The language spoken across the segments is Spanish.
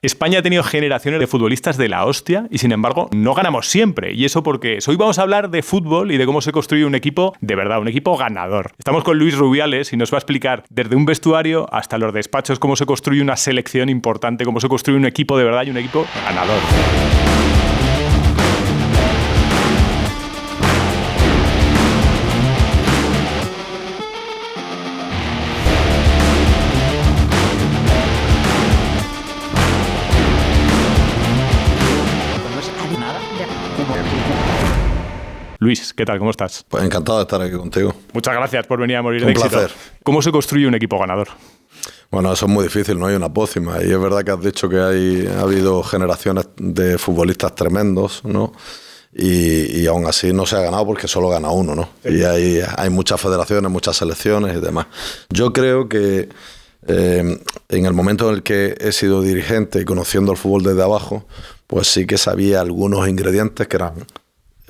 España ha tenido generaciones de futbolistas de la hostia y, sin embargo, no ganamos siempre. ¿Y eso por qué es? Hoy vamos a hablar de fútbol y de cómo se construye un equipo de verdad, un equipo ganador. Estamos con Luis Rubiales y nos va a explicar desde un vestuario hasta los despachos cómo se construye una selección importante, cómo se construye un equipo de verdad y un equipo ganador. Luis, ¿qué tal? ¿Cómo estás? Pues encantado de estar aquí contigo. Muchas gracias por venir a Morir de Éxito. Un placer. ¿Cómo se construye un equipo ganador? Bueno, eso es muy difícil, no hay una pócima. Y es verdad que has dicho que ha habido generaciones de futbolistas tremendos, ¿no? Y aún así no se ha ganado porque solo gana uno, ¿no? Sí. Y hay muchas federaciones, muchas selecciones y demás. Yo creo que en el momento en el que he sido dirigente y conociendo el fútbol desde abajo, pues sí que sabía algunos ingredientes que eran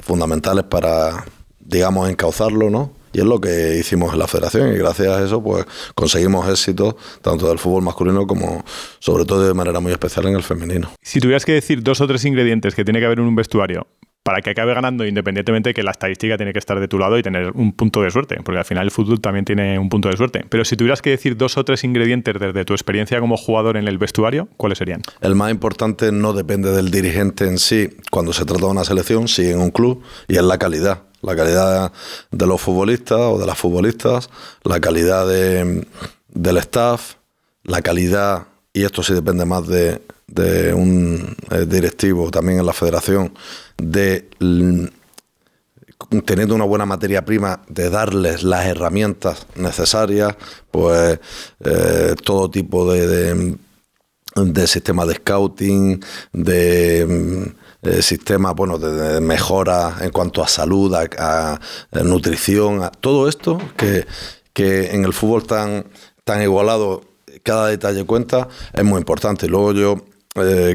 fundamentales para, digamos, encauzarlo, ¿no? Y es lo que hicimos en la federación y gracias a eso pues conseguimos éxito tanto del fútbol masculino como sobre todo de manera muy especial en el femenino. Si tuvieras que decir 2 o 3 ingredientes que tiene que haber en un vestuario para que acabe ganando, independientemente de que la estadística tiene que estar de tu lado y tener un punto de suerte, porque al final el fútbol también tiene un punto de suerte. Pero si tuvieras que decir 2 o 3 ingredientes desde tu experiencia como jugador en el vestuario, ¿cuáles serían? El más importante no depende del dirigente en sí cuando se trata de una selección, sí en un club, y es la calidad. La calidad de los futbolistas o de las futbolistas, la calidad del staff, la calidad, y esto sí depende más de un directivo también en la federación, teniendo una buena materia prima, de darles las herramientas necesarias, pues todo tipo de sistema de scouting, de sistema, bueno, de mejora en cuanto a salud, a nutrición, a todo esto que en el fútbol tan igualado cada detalle cuenta, es muy importante. Y luego yo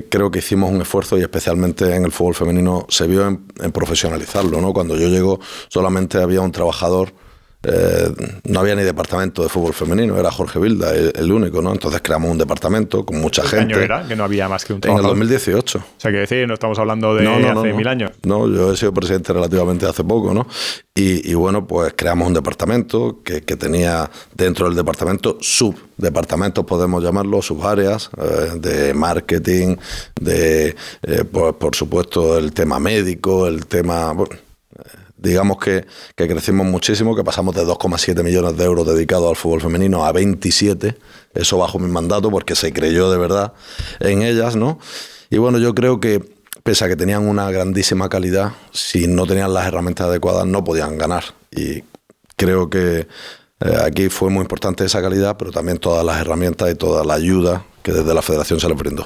creo que hicimos un esfuerzo y especialmente en el fútbol femenino se vio en profesionalizarlo, ¿no? Cuando yo llego solamente había un trabajador, no había ni departamento de fútbol femenino, era Jorge Vilda el único, ¿no? Entonces creamos un departamento con mucha gente. ¿Qué año era? Que no había más que un trabajador. En el 2018. O sea, que decir, no estamos hablando de hace 1000 años. No, yo he sido presidente relativamente hace poco, ¿no? Y bueno, pues creamos un departamento que tenía dentro del departamento subdepartamentos, podemos llamarlo, subáreas de marketing, por supuesto el tema médico, el tema... Bueno, digamos que crecimos muchísimo, que pasamos de 2,7 millones de euros dedicados al fútbol femenino a 27, eso bajo mi mandato porque se creyó de verdad en ellas, ¿no? Y bueno, yo creo que pese a que tenían una grandísima calidad, si no tenían las herramientas adecuadas no podían ganar. Y creo que aquí fue muy importante esa calidad, pero también todas las herramientas y toda la ayuda que desde la federación se les brindó.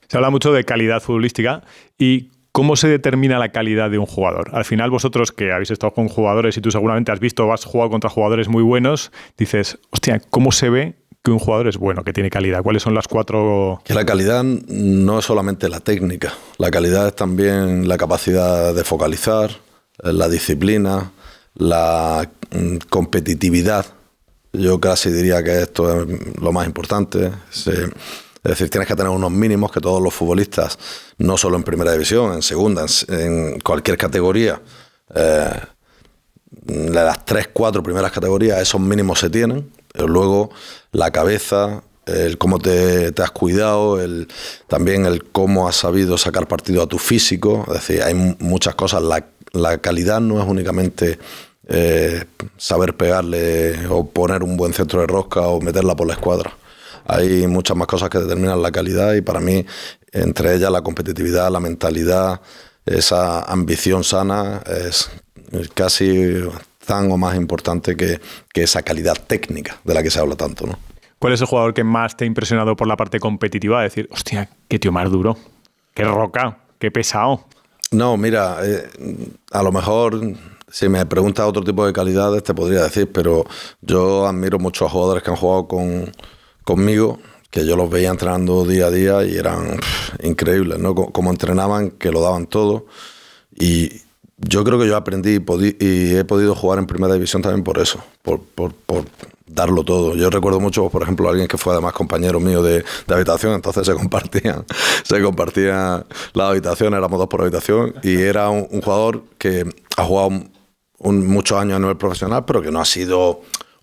Se habla mucho de calidad futbolística y ¿cómo se determina la calidad de un jugador? Al final vosotros que habéis estado con jugadores y tú seguramente has jugado contra jugadores muy buenos, dices, hostia, ¿cómo se ve que un jugador es bueno, que tiene calidad? ¿Cuáles son las 4...? Que la calidad no es solamente la técnica, la calidad es también la capacidad de focalizar, la disciplina, la competitividad. Yo casi diría que esto es lo más importante. Es decir, tienes que tener unos mínimos que todos los futbolistas, no solo en primera división, en segunda, en cualquier categoría, de las 3-4 primeras categorías, esos mínimos se tienen. Pero luego la cabeza, el cómo te has cuidado, también el cómo has sabido sacar partido a tu físico. Es decir, hay muchas cosas. La calidad no es únicamente saber pegarle o poner un buen centro de rosca o meterla por la escuadra. Hay muchas más cosas que determinan la calidad y para mí, entre ellas la competitividad, la mentalidad, esa ambición sana es casi tan o más importante que esa calidad técnica de la que se habla tanto, ¿no? ¿Cuál es el jugador que más te ha impresionado por la parte competitiva? Decir, hostia, qué tío más duro, qué roca, qué pesado. No, mira, a lo mejor si me preguntas otro tipo de calidades te podría decir, pero yo admiro mucho a jugadores que han jugado conmigo, que yo los veía entrenando día a día y eran increíbles, ¿no? Como entrenaban, que lo daban todo. Y yo creo que yo aprendí y he podido jugar en primera división también por eso, por darlo todo. Yo recuerdo mucho, por ejemplo, a alguien que fue además compañero mío de habitación, entonces se compartían la habitación, éramos 2 por habitación, y era un jugador que ha jugado muchos años a nivel profesional, pero que no ha sido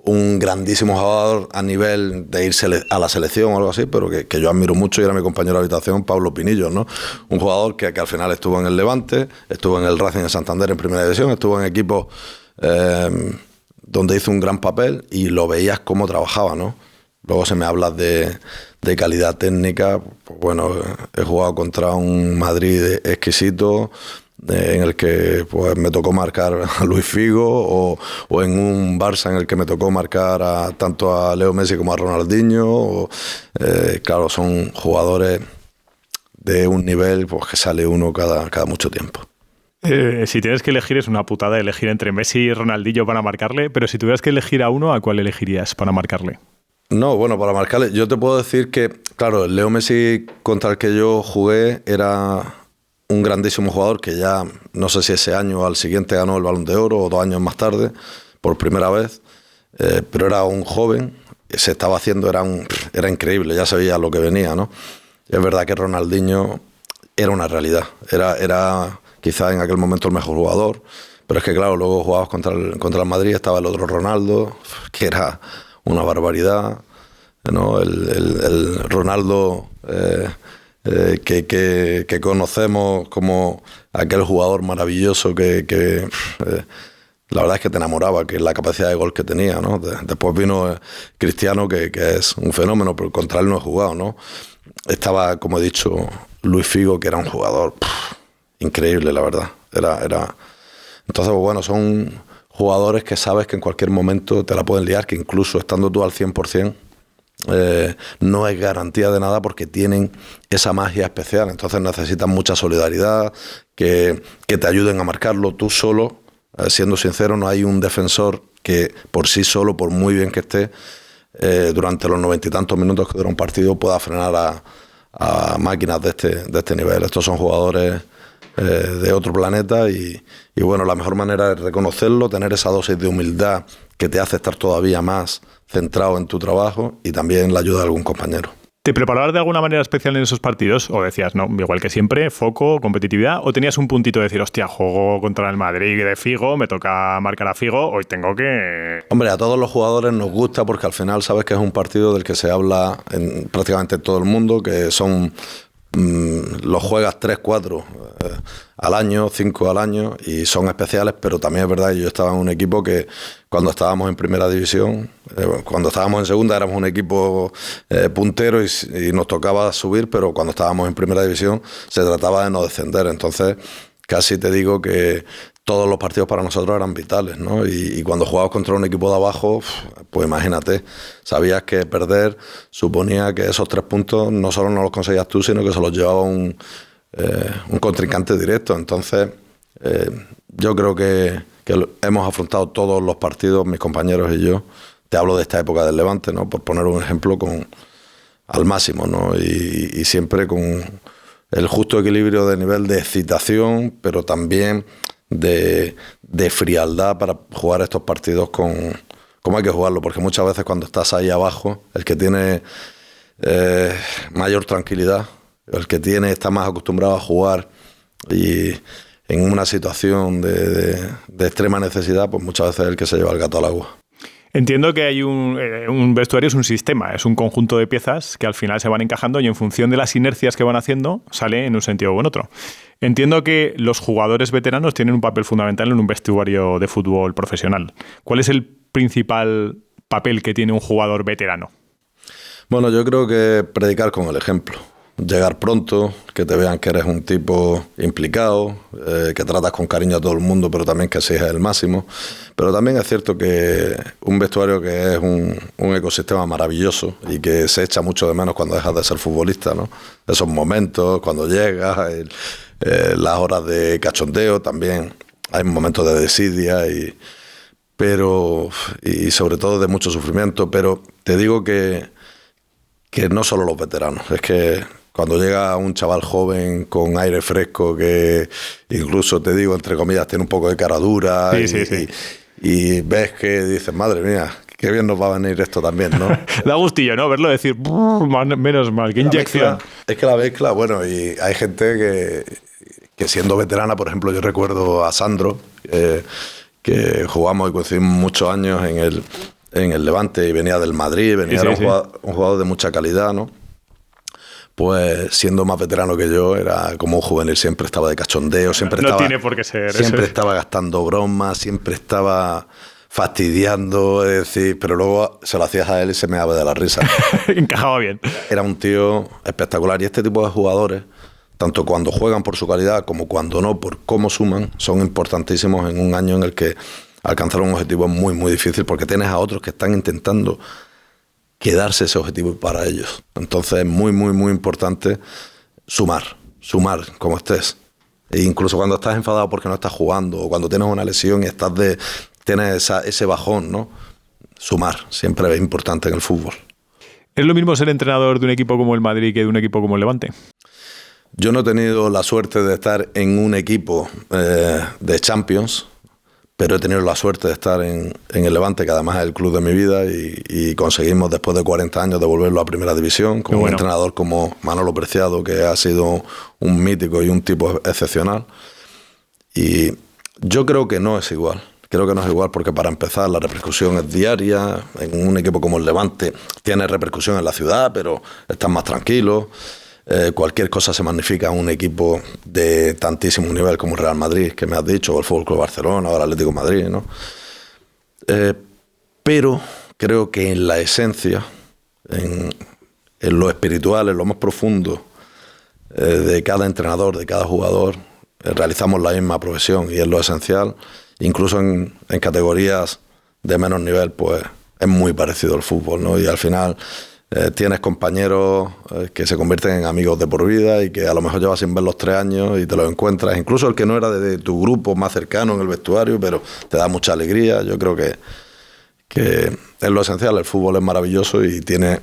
un grandísimo jugador a nivel de irse a la selección o algo así, pero que yo admiro mucho, y era mi compañero de habitación, Pablo Pinillos, ¿no? Un jugador que al final estuvo en el Levante, estuvo en el Racing de Santander en primera división, estuvo en equipos donde hizo un gran papel y lo veías cómo trabajaba, ¿no? Luego se me habla de calidad técnica. Pues bueno, he jugado contra un Madrid exquisito, en el que pues me tocó marcar a Luis Figo, o en un Barça en el que me tocó marcar tanto a Leo Messi como a Ronaldinho. Claro, son jugadores de un nivel pues que sale uno cada mucho tiempo. Si tienes que elegir, es una putada elegir entre Messi y Ronaldinho para marcarle, pero si tuvieras que elegir a uno, ¿a cuál elegirías para marcarle? No, bueno, para marcarle, yo te puedo decir que, claro, el Leo Messi contra el que yo jugué era un grandísimo jugador que ya, no sé si ese año o al siguiente ganó el Balón de Oro, o 2 años más tarde, por primera vez, pero era un joven, se estaba haciendo, era increíble, ya se veía lo que venía, ¿no? Es verdad que Ronaldinho era una realidad, era quizás en aquel momento el mejor jugador, pero es que claro, luego jugabas contra el Madrid, estaba el otro Ronaldo, que era una barbaridad, ¿no? El Ronaldo que conocemos como aquel jugador maravilloso que la verdad es que te enamoraba, que la capacidad de gol que tenía, ¿no? Después vino Cristiano, que es un fenómeno, pero contra él no he jugado, ¿no? Estaba, como he dicho, Luis Figo, que era un jugador increíble, la verdad. Entonces, bueno, son jugadores que sabes que en cualquier momento te la pueden liar, que incluso estando tú al 100%, no es garantía de nada, porque tienen esa magia especial. Entonces necesitan mucha solidaridad, que te ayuden a marcarlo tú solo. Siendo sincero, no hay un defensor que por sí solo, por muy bien que esté, durante los 90 y tantos minutos que dura un partido, pueda frenar a máquinas de este nivel. Estos son jugadores de otro planeta, y bueno, la mejor manera es reconocerlo, tener esa dosis de humildad que te hace estar todavía más centrado en tu trabajo, y también la ayuda de algún compañero. ¿Te preparabas de alguna manera especial en esos partidos? ¿O decías, no, igual que siempre, foco, competitividad? ¿O tenías un puntito de decir, hostia, juego contra el Madrid de Figo, me toca marcar a Figo, hoy tengo que...? Hombre, a todos los jugadores nos gusta, porque al final sabes que es un partido del que se habla en prácticamente todo el mundo, que son... los juegas 3, 4 al año, 5 al año, y son especiales, pero también es verdad que yo estaba en un equipo que cuando estábamos en primera división, cuando estábamos en segunda éramos un equipo puntero y nos tocaba subir, pero cuando estábamos en primera división se trataba de no descender. Entonces casi te digo que todos los partidos para nosotros eran vitales, ¿no? Y cuando jugabas contra un equipo de abajo, pues imagínate, sabías que perder suponía que esos 3 puntos no solo no los conseguías tú, sino que se los llevaba un contrincante directo. Entonces, yo creo que hemos afrontado todos los partidos, mis compañeros y yo. Te hablo de esta época del Levante, ¿no? Por poner un ejemplo, al máximo, ¿no? Y siempre con el justo equilibrio de nivel de excitación, pero también de frialdad para jugar estos partidos como hay que jugarlo, porque muchas veces cuando estás ahí abajo, el que tiene mayor tranquilidad, el que está más acostumbrado a jugar y en una situación de extrema necesidad, pues muchas veces es el que se lleva el gato al agua. Entiendo que hay un vestuario, es un sistema, es un conjunto de piezas que al final se van encajando y en función de las inercias que van haciendo sale en un sentido o en otro. Entiendo que los jugadores veteranos tienen un papel fundamental en un vestuario de fútbol profesional. ¿Cuál es el principal papel que tiene un jugador veterano? Bueno, yo creo que predicar con el ejemplo. Llegar pronto, que te vean que eres un tipo implicado, que tratas con cariño a todo el mundo, pero también que exiges el máximo. Pero también es cierto que un vestuario que es un ecosistema maravilloso y que se echa mucho de menos cuando dejas de ser futbolista, ¿no? Esos momentos, cuando llegas, las horas de cachondeo, también hay momentos de desidia y sobre todo de mucho sufrimiento. Pero te digo que no solo los veteranos, es que cuando llega un chaval joven con aire fresco, que incluso, te digo, entre comillas, tiene un poco de cara dura, sí. Y ves que dices, madre mía, qué bien nos va a venir esto también, ¿no? Da gustillo, ¿no? Verlo decir, menos mal, qué inyección. Es que la mezcla, bueno, y hay gente que siendo veterana, por ejemplo, yo recuerdo a Sandro, que jugamos y coincidimos muchos años en el Levante y venía del Madrid, venía Sí, era sí. un jugador de mucha calidad, ¿no? Pues siendo más veterano que yo, era como un juvenil, siempre estaba de cachondeo, siempre No estaba, tiene por qué ser. siempre Eso. estaba gastando bromas, siempre estaba fastidiando, es decir, pero luego se lo hacías a él y se me daba de la risa. Encajaba bien. Era un tío espectacular y este tipo de jugadores, tanto cuando juegan por su calidad como cuando no, por cómo suman, son importantísimos en un año en el que alcanzar un objetivo es muy, muy difícil porque tienes a otros que están intentando quedarse ese objetivo para ellos. Entonces es muy, muy, muy importante sumar como estés. E incluso cuando estás enfadado porque no estás jugando o cuando tienes una lesión y tienes ese bajón, ¿no? Sumar siempre es importante en el fútbol. ¿Es lo mismo ser entrenador de un equipo como el Madrid que de un equipo como el Levante? Yo no he tenido la suerte de estar en un equipo de Champions, pero he tenido la suerte de estar en el Levante, que además es el club de mi vida, y conseguimos después de 40 años devolverlo a Primera División, con un entrenador como Manolo Preciado, que ha sido un mítico y un tipo excepcional. Y yo creo que no es igual. Creo que no es igual porque para empezar la repercusión es diaria. En un equipo como el Levante tiene repercusión en la ciudad, pero estás más tranquilo. Cualquier cosa se magnifica en un equipo de tantísimo nivel como el Real Madrid, que me has dicho, o el Fútbol Club Barcelona, o el Atlético de Madrid, ¿no? Pero creo que en la esencia, en lo espiritual, en lo más profundo de cada entrenador, de cada jugador, realizamos la misma profesión y es lo esencial. Incluso en categorías de menos nivel, pues es muy parecido al fútbol, ¿no? Y al final tienes compañeros que se convierten en amigos de por vida y que a lo mejor llevas sin verlos 3 años y te los encuentras, incluso el que no era de tu grupo más cercano en el vestuario, pero te da mucha alegría. Yo creo que es lo esencial. El fútbol es maravilloso y tiene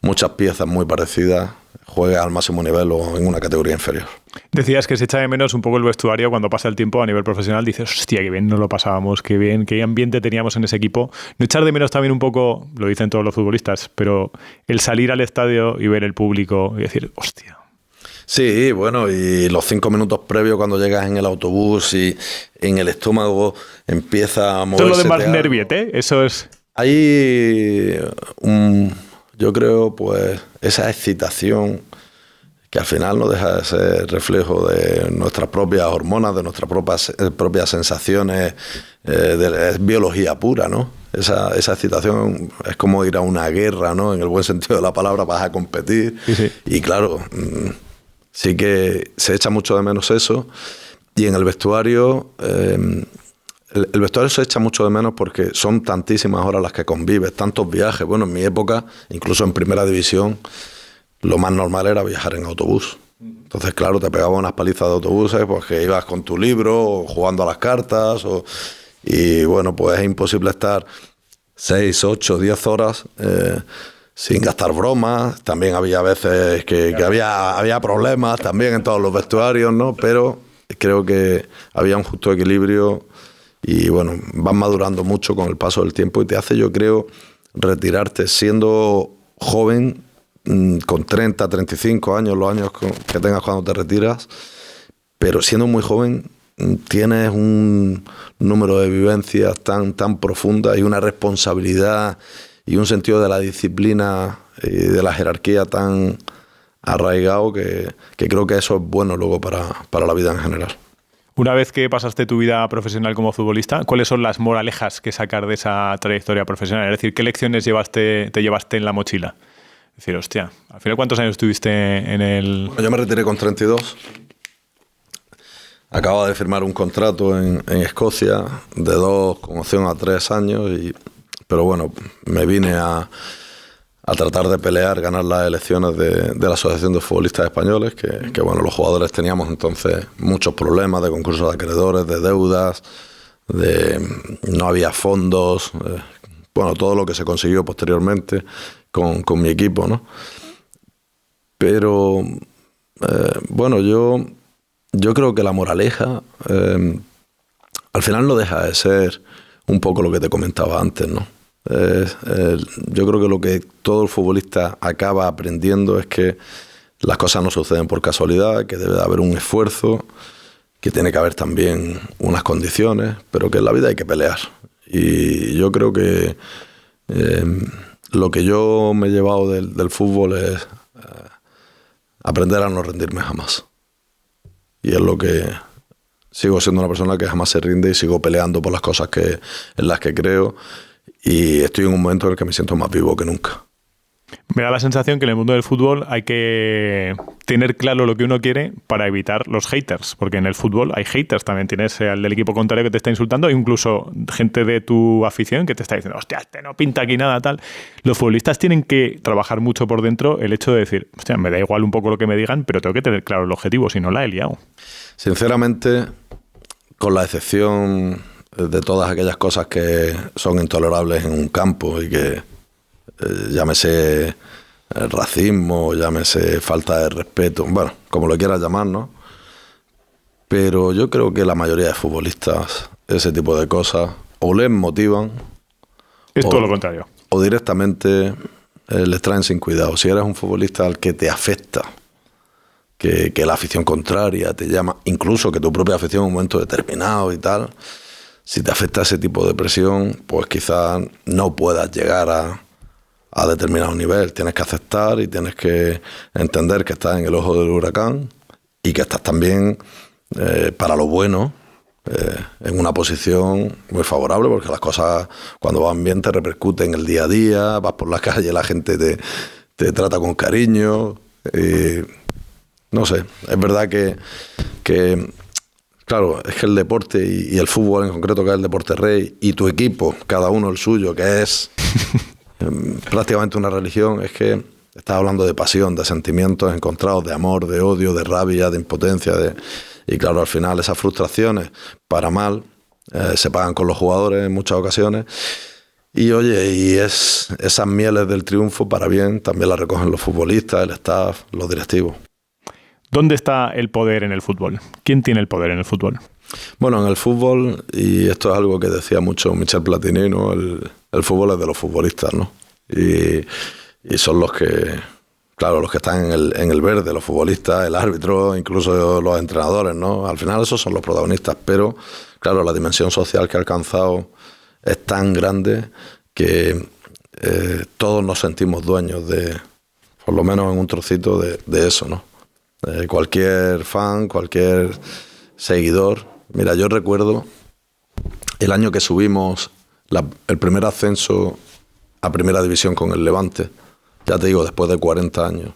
muchas piezas muy parecidas, juega al máximo nivel o en una categoría inferior. Decías que se echa de menos un poco el vestuario cuando pasa el tiempo a nivel profesional. Dices, hostia, qué bien nos lo pasábamos, qué bien, qué ambiente teníamos en ese equipo. No echar de menos también un poco, lo dicen todos los futbolistas, pero el salir al estadio y ver el público y decir, hostia. Sí, bueno, y los 5 minutos previos cuando llegas en el autobús y en el estómago empieza a moverse. Eso es lo de más nerviete, eso es. Hay yo creo, pues, esa excitación que al final no deja de ser reflejo de nuestras propias hormonas, de nuestras propias sensaciones, es biología pura, ¿no? Esa excitación es como ir a una guerra, ¿no? En el buen sentido de la palabra, vas a competir. Sí. Y claro, sí que se echa mucho de menos eso. Y en el vestuario, el vestuario se echa mucho de menos porque son tantísimas horas las que convives, tantos viajes. Bueno, en mi época, incluso en Primera División, lo más normal era viajar en autobús. Entonces, claro, te pegaba unas palizas de autobuses porque ibas con tu libro o jugando a las cartas. Y bueno, pues es imposible estar 6, 8, 10 horas sin gastar bromas. También había veces que había problemas también en todos los vestuarios, ¿no? Pero creo que había un justo equilibrio y bueno, vas madurando mucho con el paso del tiempo y te hace, yo creo, retirarte siendo joven, con 30, 35 años, los años que tengas cuando te retiras, pero siendo muy joven tienes un número de vivencias tan profundas y una responsabilidad y un sentido de la disciplina y de la jerarquía tan arraigado que creo que eso es bueno luego para la vida en general. Una vez que pasaste tu vida profesional como futbolista, ¿cuáles son las moralejas que sacar de esa trayectoria profesional? Es decir, ¿qué lecciones te llevaste en la mochila? Es decir, hostia, al final, ¿cuántos años estuviste en el...? Yo me retiré con 32. Acababa de firmar un contrato en Escocia de 2 con opción a 3 años, pero bueno, me vine a tratar de ganar las elecciones de la Asociación de Futbolistas Españoles, que bueno, los jugadores teníamos entonces muchos problemas de concursos de acreedores, de deudas, no había fondos, bueno, todo lo que se consiguió posteriormente con mi equipo, ¿no? Pero bueno, yo creo que la moraleja al final no deja de ser un poco lo que te comentaba antes, ¿no? Yo creo que lo que todo el futbolista acaba aprendiendo es que las cosas no suceden por casualidad, que debe de haber un esfuerzo, que tiene que haber también unas condiciones, pero que en la vida hay que pelear. Y yo creo que lo que yo me he llevado del fútbol es aprender a no rendirme jamás. Y es lo que sigo siendo una persona que jamás se rinde y sigo peleando por las cosas en las que creo, y estoy en un momento en el que me siento más vivo que nunca. Me da la sensación que en el mundo del fútbol hay que tener claro lo que uno quiere para evitar los haters, porque en el fútbol hay haters también. Tienes al del equipo contrario que te está insultando, e incluso gente de tu afición que te está diciendo, hostia, este no pinta aquí nada, tal. Los futbolistas tienen que trabajar mucho por dentro el hecho de decir, hostia, me da igual un poco lo que me digan, pero tengo que tener claro el objetivo, si no la he liado. Sinceramente, con la excepción de todas aquellas cosas que son intolerables en un campo y que llámese racismo, llámese falta de respeto, bueno, como lo quieras llamar, ¿no? Pero yo creo que la mayoría de futbolistas ese tipo de cosas o les motivan, es todo lo contrario, o directamente les traen sin cuidado. Si eres un futbolista al que te afecta que la afición contraria te llama, incluso que tu propia afición en un momento determinado y tal, si te afecta ese tipo de presión, pues quizás no puedas llegar a determinado nivel. Tienes que aceptar y tienes que entender que estás en el ojo del huracán y que estás también, para lo bueno, en una posición muy favorable, porque las cosas cuando van bien te repercuten en el día a día, vas por la calle, la gente te trata con cariño, no sé, es verdad que claro, es que el deporte y el fútbol en concreto, que es el deporte rey, y tu equipo, cada uno el suyo, que es prácticamente una religión, es que estás hablando de pasión, de sentimientos encontrados, de amor, de odio, de rabia, de impotencia, y claro, al final esas frustraciones, para mal, se pagan con los jugadores en muchas ocasiones, y oye, y esas mieles del triunfo, para bien, también las recogen los futbolistas, el staff, los directivos. ¿Dónde está el poder en el fútbol? ¿Quién tiene el poder en el fútbol? Bueno, en el fútbol, y esto es algo que decía mucho Michel Platini, ¿no? El fútbol es de los futbolistas, ¿no? Y son los que, claro, los que están en el verde, los futbolistas, el árbitro, incluso los entrenadores, ¿no? Al final esos son los protagonistas, pero claro, la dimensión social que ha alcanzado es tan grande que todos nos sentimos dueños de, por lo menos en un trocito de eso, ¿no? Cualquier fan, cualquier seguidor. Mira, yo recuerdo el año que subimos el primer ascenso a Primera División con el Levante, ya te digo, después de 40 años.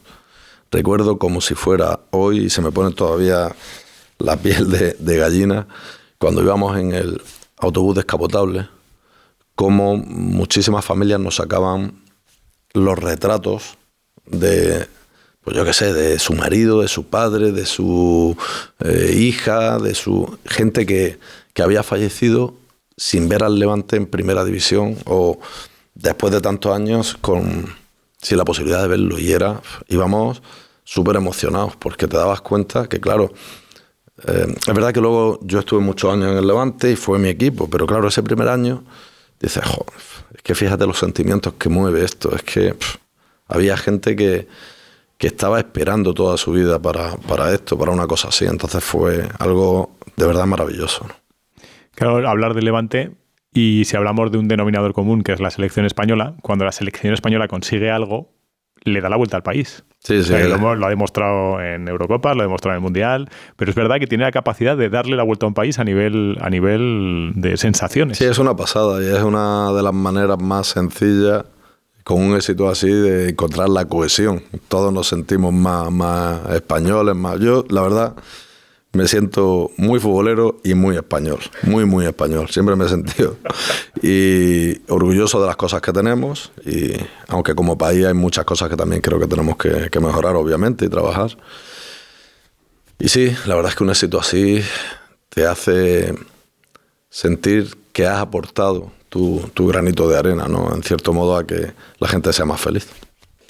Recuerdo como si fuera hoy, y se me pone todavía la piel de gallina, cuando íbamos en el autobús descapotable, como muchísimas familias nos sacaban los retratos de, pues yo qué sé, de su marido, de su padre, de su hija, de su gente que había fallecido sin ver al Levante en Primera División, o después de tantos años sin la posibilidad de verlo, y íbamos súper emocionados, porque te dabas cuenta que, claro, es verdad que luego yo estuve muchos años en el Levante y fue mi equipo, pero claro, ese primer año dices, joder, es que fíjate los sentimientos que mueve esto, es que había gente que estaba esperando toda su vida para esto, para una cosa así. Entonces fue algo de verdad maravilloso, ¿no? Claro, hablar del Levante, y si hablamos de un denominador común, que es la selección española, cuando la selección española consigue algo, le da la vuelta al país. Sí, sí. Lo ha demostrado en Eurocopa, lo ha demostrado en el Mundial, pero es verdad que tiene la capacidad de darle la vuelta a un país a nivel de sensaciones. Sí, es una pasada, y es una de las maneras más sencillas, con un éxito así, de encontrar la cohesión. Todos nos sentimos más españoles, más. Yo, la verdad, me siento muy futbolero y muy español. Muy, muy español. Siempre me he sentido. Y orgulloso de las cosas que tenemos. Y aunque como país hay muchas cosas que también creo que tenemos que mejorar, obviamente, y trabajar. Y sí, la verdad es que un éxito así te hace sentir que has aportado tu granito de arena, ¿no? En cierto modo, a que la gente sea más feliz.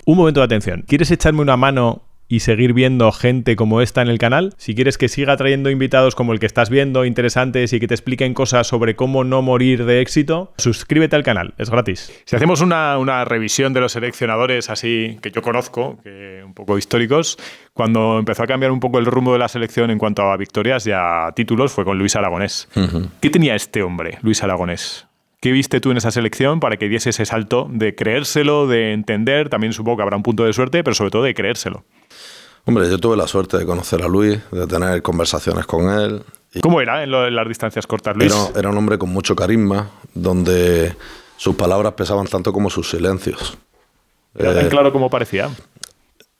Un momento de atención. ¿Quieres echarme una mano y seguir viendo gente como esta en el canal. Si quieres que siga trayendo invitados como el que estás viendo, interesantes, y que te expliquen cosas sobre cómo no morir de éxito, suscríbete al canal, es gratis. Si hacemos una revisión de los seleccionadores así que yo conozco, que un poco históricos, cuando empezó a cambiar un poco el rumbo de la selección en cuanto a victorias y a títulos fue con Luis Aragonés. ¿Qué tenía este hombre, Luis Aragonés? ¿Qué viste tú en esa selección para que diese ese salto de creérselo, de entender? También supongo que habrá un punto de suerte, pero sobre todo de creérselo. Hombre, yo tuve la suerte de conocer a Luis, de tener conversaciones con él. ¿Cómo era en las distancias cortas, Luis? Era un hombre con mucho carisma, donde sus palabras pesaban tanto como sus silencios. ¿Era tan claro como parecía?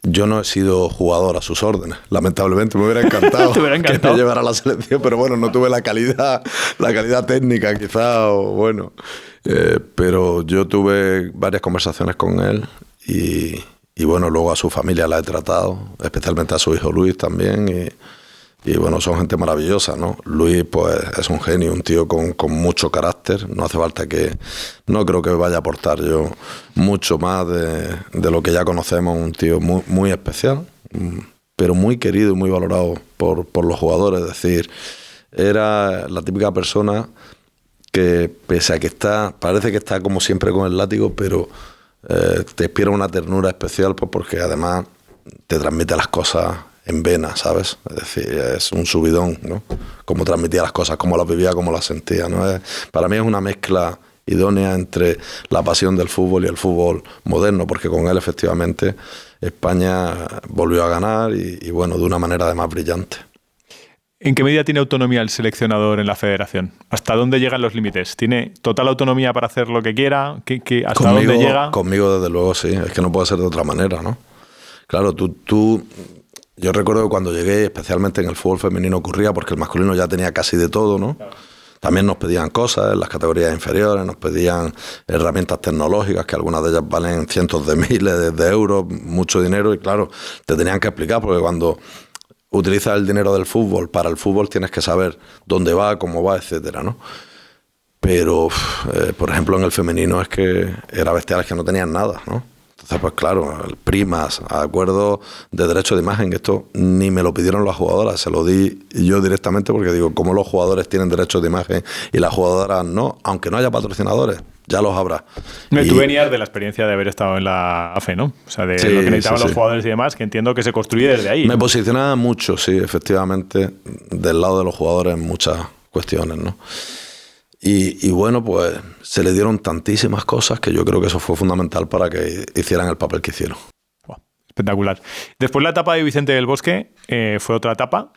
Yo no he sido jugador a sus órdenes, lamentablemente. Me hubiera encantado, ¿Te hubiera encantado? que me llevara a la selección, pero bueno, no tuve la calidad técnica quizá, o bueno. Pero yo tuve varias conversaciones con él y bueno, luego a su familia la he tratado, especialmente a su hijo Luis también, y bueno, son gente maravillosa, ¿no? Luis pues es un genio, un tío con mucho carácter, no hace falta no creo que vaya a aportar yo mucho más de lo que ya conocemos, un tío muy, muy especial, pero muy querido y muy valorado por los jugadores, es decir, era la típica persona que pese a que parece que está como siempre con el látigo, pero te inspira una ternura especial, pues porque además te transmite las cosas en vena, ¿sabes? Es decir, es un subidón, ¿no? Cómo transmitía las cosas, cómo las vivía, cómo las sentía, ¿no? Para mí es una mezcla idónea entre la pasión del fútbol y el fútbol moderno, porque con él efectivamente España volvió a ganar y bueno, de una manera además brillante. ¿En qué medida tiene autonomía el seleccionador en la federación? ¿Hasta dónde llegan los límites? ¿Tiene total autonomía para hacer lo que quiera? ¿Hasta dónde llega? Conmigo, desde luego, sí. Es que no puede ser de otra manera, ¿no? Claro, yo recuerdo que cuando llegué, especialmente en el fútbol femenino ocurría, porque el masculino ya tenía casi de todo, ¿no? Claro. También nos pedían cosas en las categorías inferiores, nos pedían herramientas tecnológicas, que algunas de ellas valen cientos de miles de euros, mucho dinero, y claro, te tenían que explicar, porque cuando utilizas el dinero del fútbol para el fútbol tienes que saber dónde va, cómo va, etcétera, ¿no? Pero, por ejemplo, en el femenino es que era bestial, es que no tenían nada, ¿no? Entonces, pues claro, primas, acuerdos de derecho de imagen, esto ni me lo pidieron las jugadoras, se lo di yo directamente porque digo, ¿cómo los jugadores tienen derechos de imagen y las jugadoras no? Aunque no haya patrocinadores, ya los habrá. Tú venías de la experiencia de haber estado en la AFE, ¿no? O sea, de lo que necesitaban los jugadores y demás, que entiendo que se construye desde ahí. Me posicionaba mucho, sí, efectivamente, del lado de los jugadores en muchas cuestiones, ¿no? Y bueno, pues se le dieron tantísimas cosas que yo creo que eso fue fundamental para que hicieran el papel que hicieron. Wow, espectacular. Después la etapa de Vicente del Bosque fue otra etapa.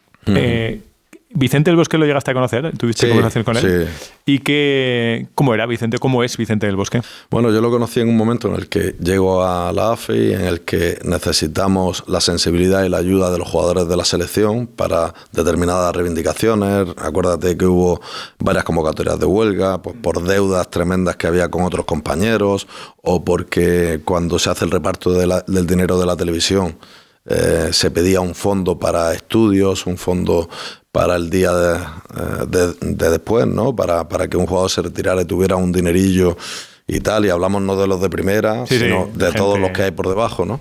¿Vicente del Bosque lo llegaste a conocer? ¿Tuviste conversación con él? Sí. ¿Y cómo era Vicente? ¿Cómo es Vicente del Bosque? Bueno, yo lo conocí en un momento en el que llego a la AFE y en el que necesitamos la sensibilidad y la ayuda de los jugadores de la selección para determinadas reivindicaciones. Acuérdate que hubo varias convocatorias de huelga, pues por deudas tremendas que había con otros compañeros, o porque cuando se hace el reparto del dinero de la televisión se pedía un fondo para estudios, un fondo para el día de después, ¿no? Para que un jugador se retirara y tuviera un dinerillo y tal, y hablamos no de los de primera, sino de todos los que hay por debajo, ¿no?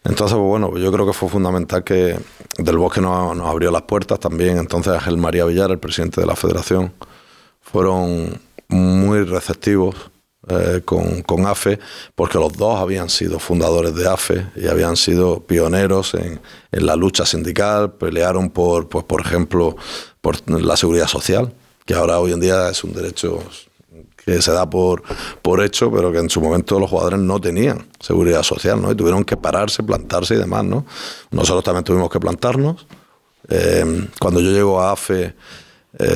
Entonces, pues bueno, yo creo que fue fundamental que Del Bosque nos abrió las puertas también. Entonces Ángel María Villar, el presidente de la federación, fueron muy receptivos con AFE, porque los dos habían sido fundadores de AFE y habían sido pioneros en la lucha sindical, pelearon por ejemplo, por la seguridad social, que ahora hoy en día es un derecho que se da por hecho, pero que en su momento los jugadores no tenían seguridad social, ¿no? Y tuvieron que pararse, plantarse y demás, ¿no? Nosotros también tuvimos que plantarnos. Cuando yo llego a AFE,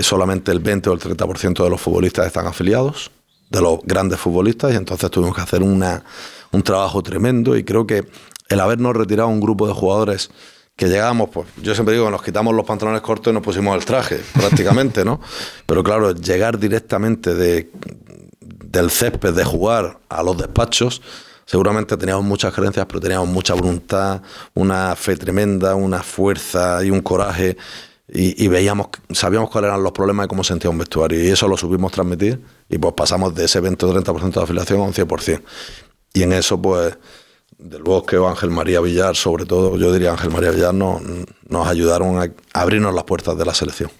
solamente el 20 o el 30% de los futbolistas están afiliados, de los grandes futbolistas, y entonces tuvimos que hacer un trabajo tremendo, y creo que el habernos retirado un grupo de jugadores que llegábamos, pues yo siempre digo que nos quitamos los pantalones cortos y nos pusimos el traje, prácticamente, ¿no? Pero claro, llegar directamente del césped de jugar a los despachos, seguramente teníamos muchas creencias, pero teníamos mucha voluntad, una fe tremenda, una fuerza y un coraje, y sabíamos cuáles eran los problemas y cómo sentía un vestuario, y eso lo supimos transmitir, y pues pasamos de ese 20 o 30% de afiliación a un 100%. Y en eso, pues, Del Bosque o Ángel María Villar, sobre todo, yo diría Ángel María Villar, nos ayudaron a abrirnos las puertas de la selección.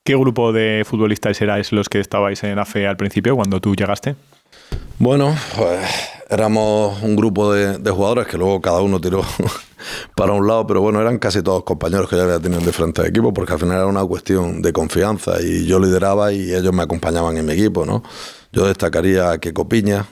¿Qué grupo de futbolistas erais los que estabais en AFE al principio, cuando tú llegaste? Bueno, pues éramos un grupo de jugadores que luego cada uno tiró para un lado, pero bueno, eran casi todos compañeros que ya había tenido en diferentes equipos, porque al final era una cuestión de confianza y yo lideraba y ellos me acompañaban en mi equipo, ¿no? Yo destacaría a Keko Piña,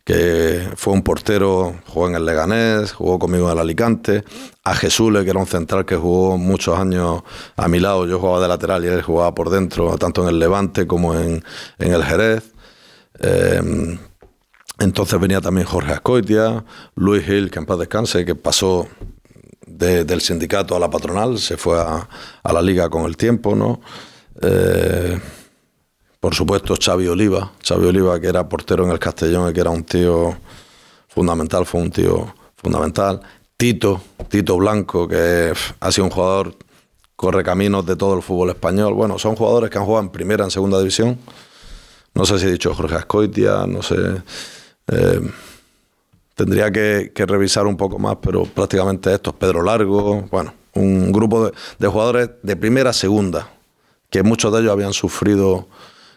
que fue un portero, jugó en el Leganés, jugó conmigo en el Alicante, a Jesule, que era un central que jugó muchos años a mi lado, yo jugaba de lateral y él jugaba por dentro, tanto en el Levante como en el Jerez. Entonces venía también Jorge Azcoitia, Luis Gil, que en paz descanse, que pasó del sindicato a la patronal, se fue a la liga con el tiempo, ¿no? Por supuesto, Xavi Oliva, que era portero en el Castellón y que era un tío fundamental, fue un tío fundamental. Tito Blanco, que ha sido un jugador correcaminos de todo el fútbol español. Bueno, son jugadores que han jugado en primera, en segunda división. No sé si he dicho Jorge Azcoitia, no sé. Tendría que revisar un poco más, pero prácticamente estos, Pedro Largo, bueno, un grupo de jugadores de primera, segunda, que muchos de ellos habían sufrido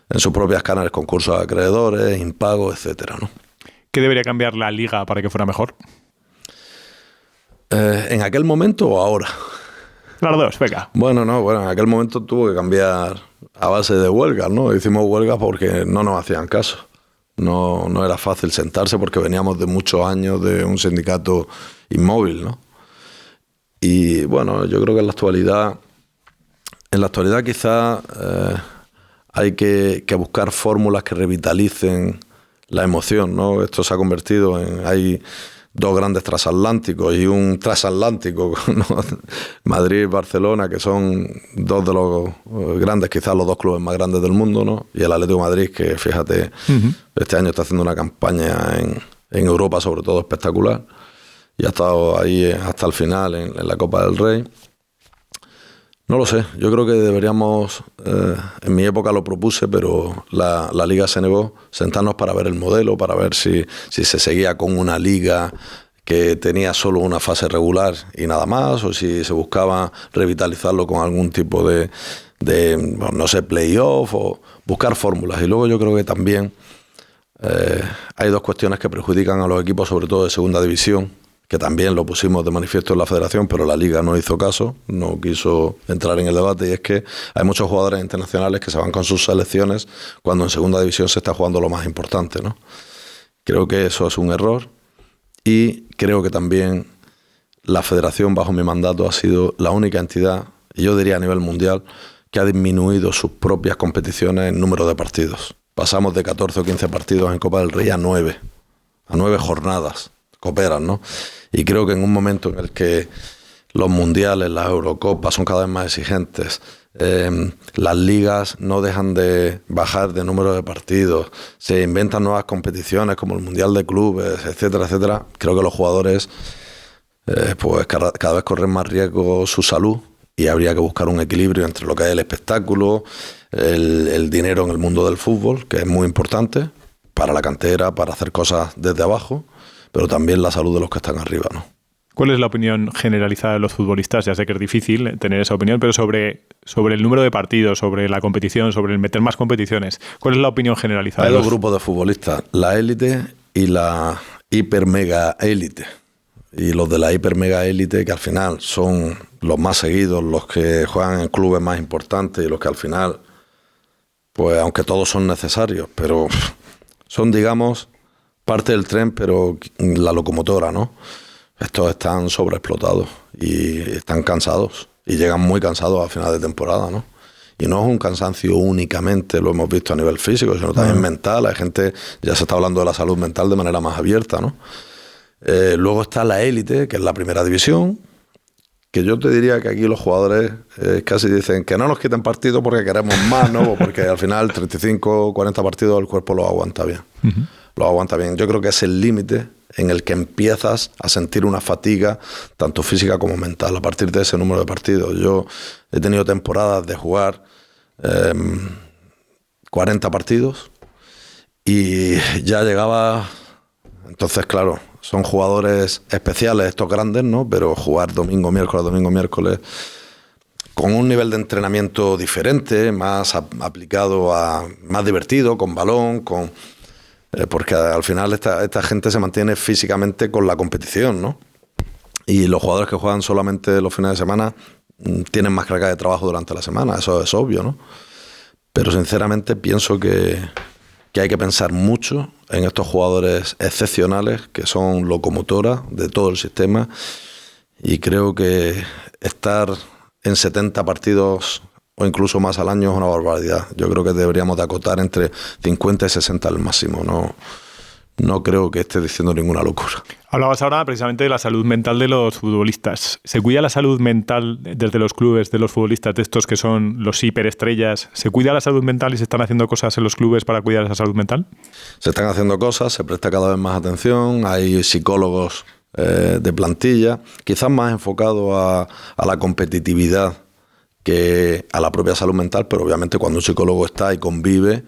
en sus propias canales concursos de acreedores, impagos, etcétera, ¿no? ¿Qué debería cambiar la liga para que fuera mejor? ¿En aquel momento o ahora? Las dos, venga. Bueno, en aquel momento tuvo que cambiar a base de huelgas, ¿no? Hicimos huelgas porque no nos hacían caso. No era fácil sentarse porque veníamos de muchos años de un sindicato inmóvil, ¿no? Y bueno, yo creo que en la actualidad quizás hay que buscar fórmulas que revitalicen la emoción, ¿no? Esto se ha convertido hay dos grandes transatlánticos y un transatlántico, ¿no? Madrid y Barcelona, que son dos de los grandes, quizás los dos clubes más grandes del mundo, ¿no? Y el Atlético de Madrid, que fíjate, este año está haciendo una campaña en Europa, sobre todo espectacular, y ha estado ahí hasta el final en la Copa del Rey. No lo sé, yo creo que deberíamos, en mi época lo propuse, pero la liga se negó, sentarnos para ver el modelo, para ver si se seguía con una liga que tenía solo una fase regular y nada más, o si se buscaba revitalizarlo con algún tipo de no sé, playoff, o buscar fórmulas. Y luego yo creo que también hay dos cuestiones que perjudican a los equipos, sobre todo de segunda división, que también lo pusimos de manifiesto en la federación, pero la liga no hizo caso, no quiso entrar en el debate, y es que hay muchos jugadores internacionales que se van con sus selecciones cuando en segunda división se está jugando lo más importante, ¿no? Creo que eso es un error, y creo que también la federación bajo mi mandato ha sido la única entidad, y yo diría a nivel mundial, que ha disminuido sus propias competiciones en número de partidos. Pasamos de 14 o 15 partidos en Copa del Rey a 9 jornadas cooperan, ¿no? Y creo que en un momento en el que los mundiales, las Eurocopas son cada vez más exigentes, las ligas no dejan de bajar de número de partidos, se inventan nuevas competiciones como el Mundial de Clubes, etcétera, etcétera. Creo que los jugadores pues cada vez corren más riesgo su salud, y habría que buscar un equilibrio entre lo que es el espectáculo, el dinero en el mundo del fútbol, que es muy importante para la cantera, para hacer cosas desde abajo, pero también la salud de los que están arriba, ¿no? ¿Cuál es la opinión generalizada de los futbolistas? Ya sé que es difícil tener esa opinión, pero sobre el número de partidos, sobre la competición, sobre el meter más competiciones. ¿Cuál es la opinión generalizada? Hay dos grupos de futbolistas, la élite y la hiper mega élite. Y los de la hiper mega élite, que al final son los más seguidos, los que juegan en clubes más importantes y los que al final, pues aunque todos son necesarios, pero son, digamos, parte del tren, pero la locomotora, ¿no? Estos están sobreexplotados y están cansados y llegan muy cansados a final de temporada, ¿no? Y no es un cansancio únicamente, lo hemos visto a nivel físico, sino también mental. Hay gente, ya se está hablando de la salud mental de manera más abierta, ¿no? Luego está la élite, que es la primera división, que yo te diría que aquí los jugadores casi dicen que no nos quiten partidos porque queremos más, ¿no? Porque al final 35 o 40 partidos el cuerpo los aguanta bien. Lo aguanta bien. Yo creo que es el límite en el que empiezas a sentir una fatiga, tanto física como mental, a partir de ese número de partidos. Yo he tenido temporadas de jugar 40 partidos y ya llegaba. Entonces, claro, son jugadores especiales estos grandes, ¿no? Pero jugar domingo, miércoles, con un nivel de entrenamiento diferente, más aplicado más divertido, con balón, porque al final esta gente se mantiene físicamente con la competición, ¿no? Y los jugadores que juegan solamente los fines de semana tienen más carga de trabajo durante la semana, eso es obvio, ¿no? Pero sinceramente pienso que hay que pensar mucho en estos jugadores excepcionales que son locomotoras de todo el sistema, y creo que estar en 70 partidos o incluso más al año es una barbaridad. Yo creo que deberíamos de acotar entre 50 y 60 al máximo, no creo que esté diciendo ninguna locura. Hablabas ahora precisamente de la salud mental de los futbolistas. ¿Se cuida la salud mental desde los clubes de los futbolistas, de estos que son los hiperestrellas? ¿Se cuida la salud mental y se están haciendo cosas en los clubes para cuidar esa salud mental? Se están haciendo cosas, se presta cada vez más atención, hay psicólogos de plantilla, quizás más enfocado a la competitividad que a la propia salud mental, pero obviamente cuando un psicólogo está y convive,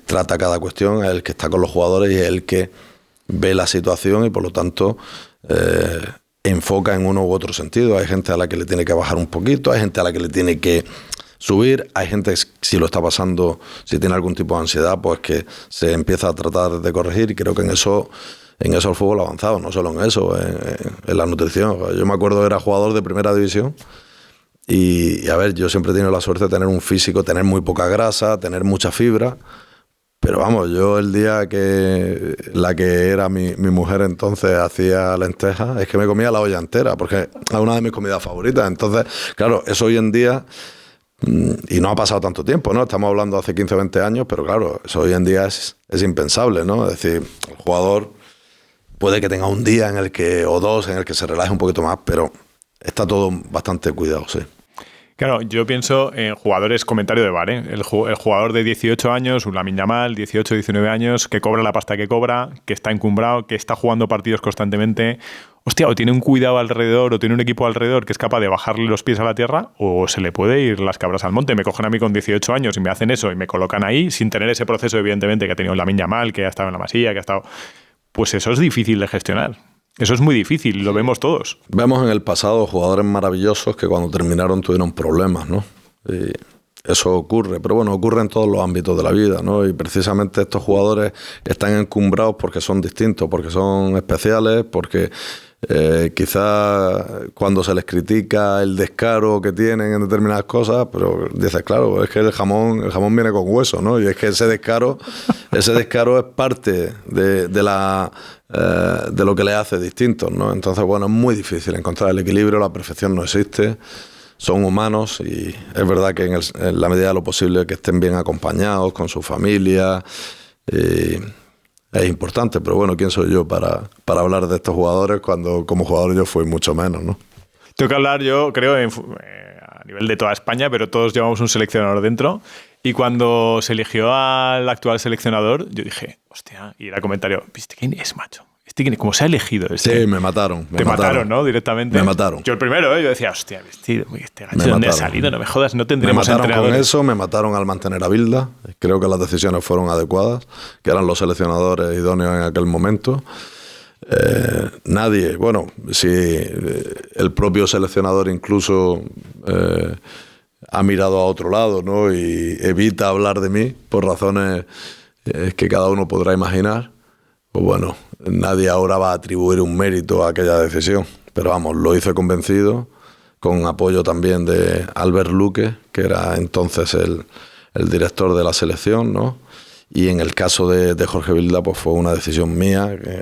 trata cada cuestión, es el que está con los jugadores y es el que ve la situación y por lo tanto enfoca en uno u otro sentido. Hay gente a la que le tiene que bajar un poquito, hay gente a la que le tiene que subir, hay gente que si lo está pasando, si tiene algún tipo de ansiedad, pues que se empieza a tratar de corregir, y creo que en eso el fútbol ha avanzado, no solo en eso, en la nutrición. Yo me acuerdo que era jugador de primera división y a ver, yo siempre he tenido la suerte de tener un físico, tener muy poca grasa, tener mucha fibra, pero vamos, yo el día que la que era mi mujer entonces hacía lentejas, es que me comía la olla entera, porque es una de mis comidas favoritas. Entonces, claro, eso hoy en día, y no ha pasado tanto tiempo, ¿no? Estamos hablando hace 15 o 20 años, pero claro, eso hoy en día es impensable, ¿no? Es decir, el jugador puede que tenga un día o dos en el que se relaje un poquito más, pero está todo bastante cuidado, sí. Claro, yo pienso en jugadores, comentario de bar, ¿eh? El jugador de 18 años, un Lamine Yamal, 18, 19 años, que cobra la pasta que cobra, que está encumbrado, que está jugando partidos constantemente. Hostia, o tiene un cuidado alrededor, o tiene un equipo alrededor que es capaz de bajarle los pies a la tierra, o se le puede ir las cabras al monte. Me cogen a mí con 18 años y me hacen eso y me colocan ahí, sin tener ese proceso, evidentemente, que ha tenido Lamine Yamal, que ha estado en la Masía, que ha estado... Pues eso es difícil de gestionar. Eso es muy difícil, lo vemos todos. Vemos en el pasado jugadores maravillosos que cuando terminaron tuvieron problemas, ¿no? Y eso ocurre, pero bueno, ocurre en todos los ámbitos de la vida, ¿no? Y precisamente estos jugadores están encumbrados porque son distintos, porque son especiales, porque quizás cuando se les critica el descaro que tienen en determinadas cosas, pero dices, claro, es que el jamón viene con hueso, ¿no? Y es que ese descaro es parte de lo que le hace distintos, ¿no? Entonces, bueno, es muy difícil encontrar el equilibrio, la perfección no existe, son humanos y es verdad que en la medida de lo posible que estén bien acompañados con su familia, es importante, pero bueno, ¿quién soy yo para hablar de estos jugadores cuando como jugador yo fui mucho menos, ¿no? Tengo que hablar, yo creo, a nivel de toda España, pero todos llevamos un seleccionador dentro. Y cuando se eligió al actual seleccionador, yo dije, hostia, y era comentario, ¿viste quién es, macho? ¿Cómo se ha elegido este? Sí, me mataron. Te mataron, ¿no? Directamente. Me mataron. Yo el primero, yo decía, hostia, este gacho, ¿de dónde ha salido? No me jodas, no tendremos entrenadores. Me mataron entrenadores. con eso, me mataron al mantener a Bilda. Creo que las decisiones fueron adecuadas, que eran los seleccionadores idóneos en aquel momento. Nadie, bueno, si el propio seleccionador incluso ha mirado a otro lado, ¿no? Y evita hablar de mí por razones que cada uno podrá imaginar. Pues bueno, nadie ahora va a atribuir un mérito a aquella decisión, pero vamos, lo hice convencido, con apoyo también de Albert Luque, que era entonces el director de la selección, ¿no? Y en el caso de Jorge Vilda, pues fue una decisión mía, que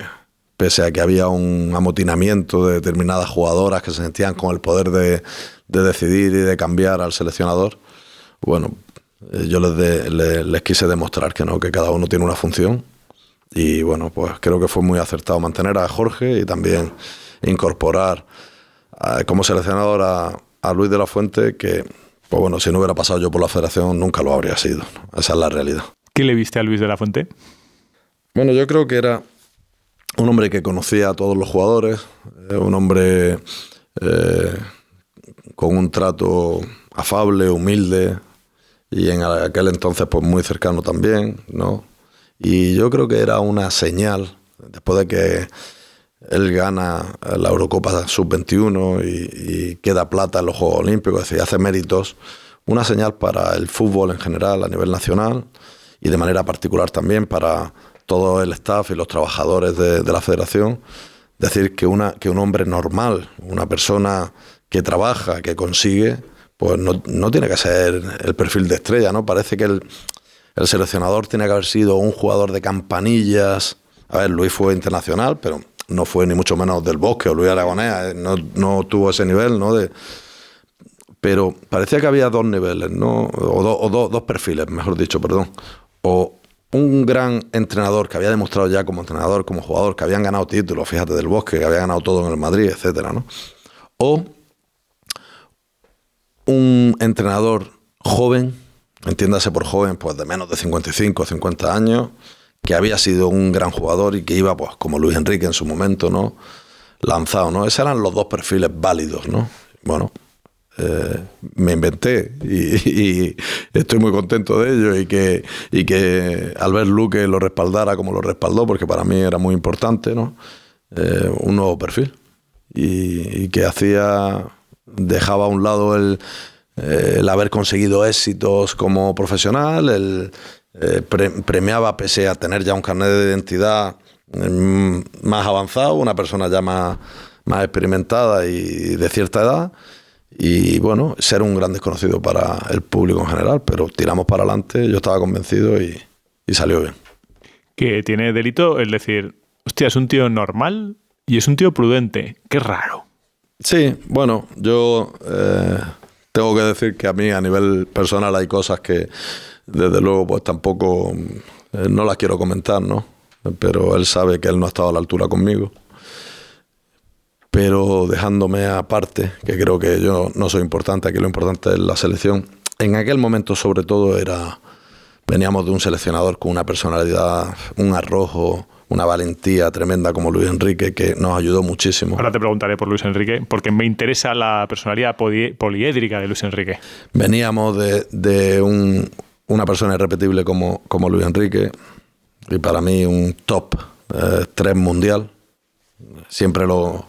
pese a que había un amotinamiento de determinadas jugadoras que se sentían con el poder de decidir y de cambiar al seleccionador, bueno, yo les quise demostrar que no, que cada uno tiene una función. Y bueno, pues creo que fue muy acertado mantener a Jorge y también incorporar como seleccionador a Luis de la Fuente, que, pues bueno, si no hubiera pasado yo por la federación nunca lo habría sido, ¿no? Esa es la realidad. ¿Qué le viste a Luis de la Fuente? Bueno, yo creo que era un hombre que conocía a todos los jugadores, un hombre con un trato afable, humilde, y en aquel entonces pues muy cercano también, ¿no? Y yo creo que era una señal, después de que él gana la Eurocopa Sub-21 y queda plata en los Juegos Olímpicos, es decir, hace méritos, una señal para el fútbol en general a nivel nacional y de manera particular también para todo el staff y los trabajadores de la federación. Decir que un hombre normal, una persona que trabaja, que consigue, pues no tiene que ser el perfil de estrella, ¿no? Parece que el seleccionador tiene que haber sido un jugador de campanillas. A ver, Luis fue internacional, pero no fue ni mucho menos del Bosque o Luis Aragonés, no tuvo ese nivel, ¿no? Pero parecía que había dos niveles, ¿no? O dos perfiles, mejor dicho, perdón. O un gran entrenador que había demostrado ya como entrenador, como jugador, que habían ganado títulos, fíjate, del Bosque, que había ganado todo en el Madrid, etcétera, ¿no? O un entrenador joven, entiéndase por joven, pues de menos de 55 o 50 años, que había sido un gran jugador y que iba, pues como Luis Enrique en su momento, ¿no? Lanzado, ¿no? Esos eran los dos perfiles válidos, ¿no? Bueno, me inventé y estoy muy contento de ello y que Albert Luque lo respaldara como lo respaldó, porque para mí era muy importante, ¿no? Un nuevo perfil y que dejaba a un lado el haber conseguido éxitos como profesional, premiaba, pese a tener ya un carnet de identidad más avanzado, una persona ya más experimentada y de cierta edad, y bueno, ser un gran desconocido para el público en general, pero tiramos para adelante, yo estaba convencido y salió bien. Que tiene delito el decir, hostia, es un tío normal y es un tío prudente, qué raro. Sí, bueno, yo tengo que decir que a mí a nivel personal hay cosas que desde luego pues tampoco no las quiero comentar, ¿no? Pero él sabe que él no ha estado a la altura conmigo. Pero dejándome aparte, que creo que yo no soy importante, aquí lo importante es la selección. En aquel momento sobre todo veníamos de un seleccionador con una personalidad, un arrojo, una valentía tremenda como Luis Enrique, que nos ayudó muchísimo. Ahora te preguntaré por Luis Enrique, porque me interesa la personalidad poliédrica de Luis Enrique. Veníamos de una persona irrepetible como Luis Enrique, y para mí un top 3 mundial. Siempre lo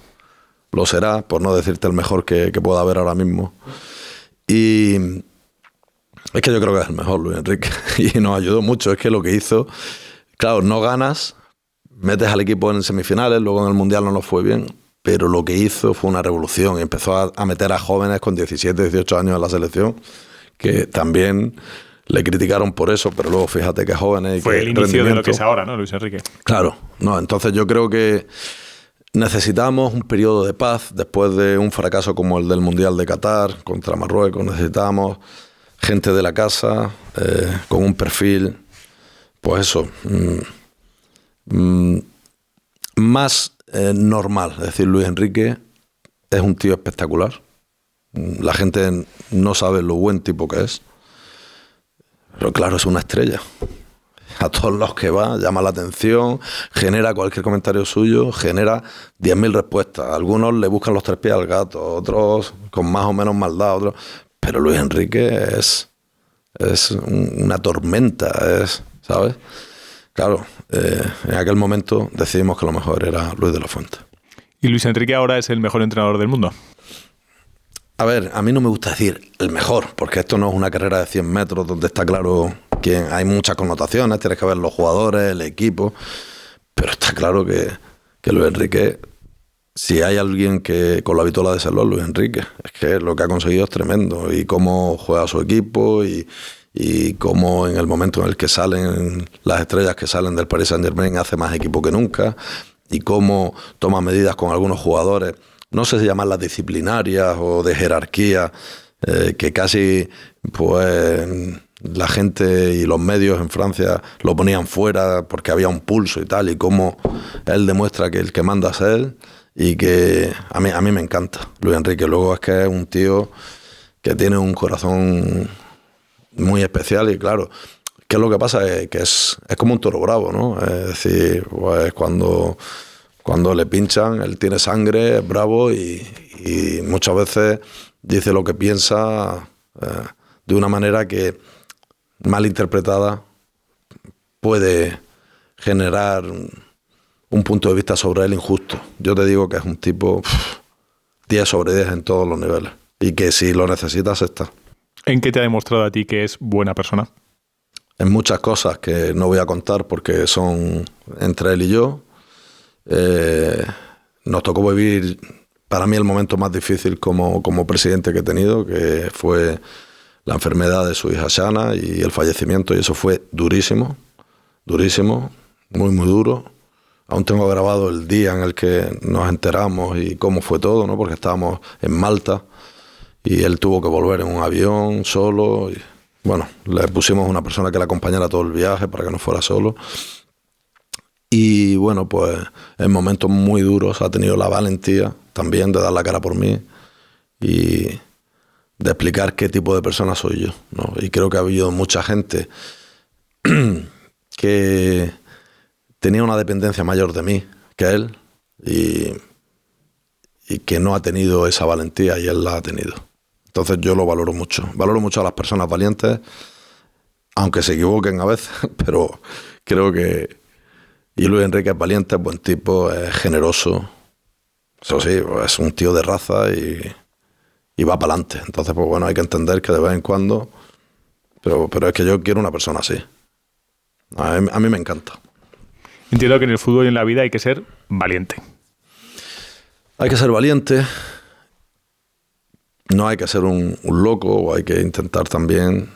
será, por no decirte el mejor que pueda haber ahora mismo. Y es que yo creo que es el mejor, Luis Enrique, y nos ayudó mucho. Es que lo que hizo, claro, no ganas, metes al equipo en semifinales, luego en el Mundial no nos fue bien, pero lo que hizo fue una revolución y empezó a meter a jóvenes con 17, 18 años en la selección, que también le criticaron por eso, pero luego fíjate que jóvenes... Fue el inicio de lo que es ahora, ¿no, Luis Enrique? Claro, no, entonces yo creo que necesitamos un periodo de paz después de un fracaso como el del Mundial de Qatar contra Marruecos. Necesitamos gente de la casa con un perfil, pues eso, más normal. Es decir, Luis Enrique es un tío espectacular. La gente no sabe lo buen tipo que es, pero claro, es una estrella. A todos los que va, llama la atención, genera cualquier comentario suyo, genera 10.000 respuestas. Algunos le buscan los 3 pies al gato, otros con más o menos maldad, otros. Pero Luis Enrique es una tormenta, ¿sabes? Claro, en aquel momento decidimos que lo mejor era Luis de la Fuente. ¿Y Luis Enrique ahora es el mejor entrenador del mundo? A ver, a mí no me gusta decir el mejor, porque esto no es una carrera de 100 metros donde está claro que hay muchas connotaciones, tienes que ver los jugadores, el equipo, pero está claro que Luis Enrique, si hay alguien que con la vitola de serlo, Luis Enrique, es que lo que ha conseguido es tremendo, y cómo juega su equipo y cómo en el momento en el que salen las estrellas que salen del Paris Saint-Germain hace más equipo que nunca, y cómo toma medidas con algunos jugadores, no sé si llamarlas disciplinarias o de jerarquía, que casi pues la gente y los medios en Francia lo ponían fuera porque había un pulso y tal, y cómo él demuestra que el que manda es él, y que a mí me encanta Luis Enrique. Luego es que es un tío que tiene un corazón muy especial, y claro, ¿qué es lo que pasa? Que es como un toro bravo, ¿no? Es decir, pues cuando le pinchan, él tiene sangre, es bravo y muchas veces dice lo que piensa de una manera que, mal interpretada, puede generar un punto de vista sobre él injusto. Yo te digo que es un tipo 10 sobre 10 en todos los niveles y que si lo necesitas está. ¿En qué te ha demostrado a ti que es buena persona? En muchas cosas que no voy a contar porque son entre él y yo. Nos tocó vivir, para mí, el momento más difícil como presidente que he tenido, que fue la enfermedad de su hija Shana y el fallecimiento, y eso fue durísimo, durísimo, muy, muy duro. Aún tengo grabado el día en el que nos enteramos y cómo fue todo, ¿no? Porque estábamos en Malta y él tuvo que volver en un avión solo. Y, bueno, le pusimos una persona que le acompañara todo el viaje para que no fuera solo. Y bueno, pues en momentos muy duros ha tenido la valentía también de dar la cara por mí y de explicar qué tipo de persona soy yo, ¿no? Y creo que ha habido mucha gente que tenía una dependencia mayor de mí que él y que no ha tenido esa valentía y él la ha tenido. Entonces yo lo valoro mucho. Valoro mucho a las personas valientes, aunque se equivoquen a veces, pero creo que... Y Luis Enrique es valiente, es buen tipo, es generoso. Eso sí, es un tío de raza y va para adelante. Entonces, pues bueno, hay que entender que de vez en cuando... Pero es que yo quiero una persona así. A mí me encanta. Entiendo que en el fútbol y en la vida hay que ser valiente. Hay que ser valiente. No hay que ser un loco, o hay que intentar también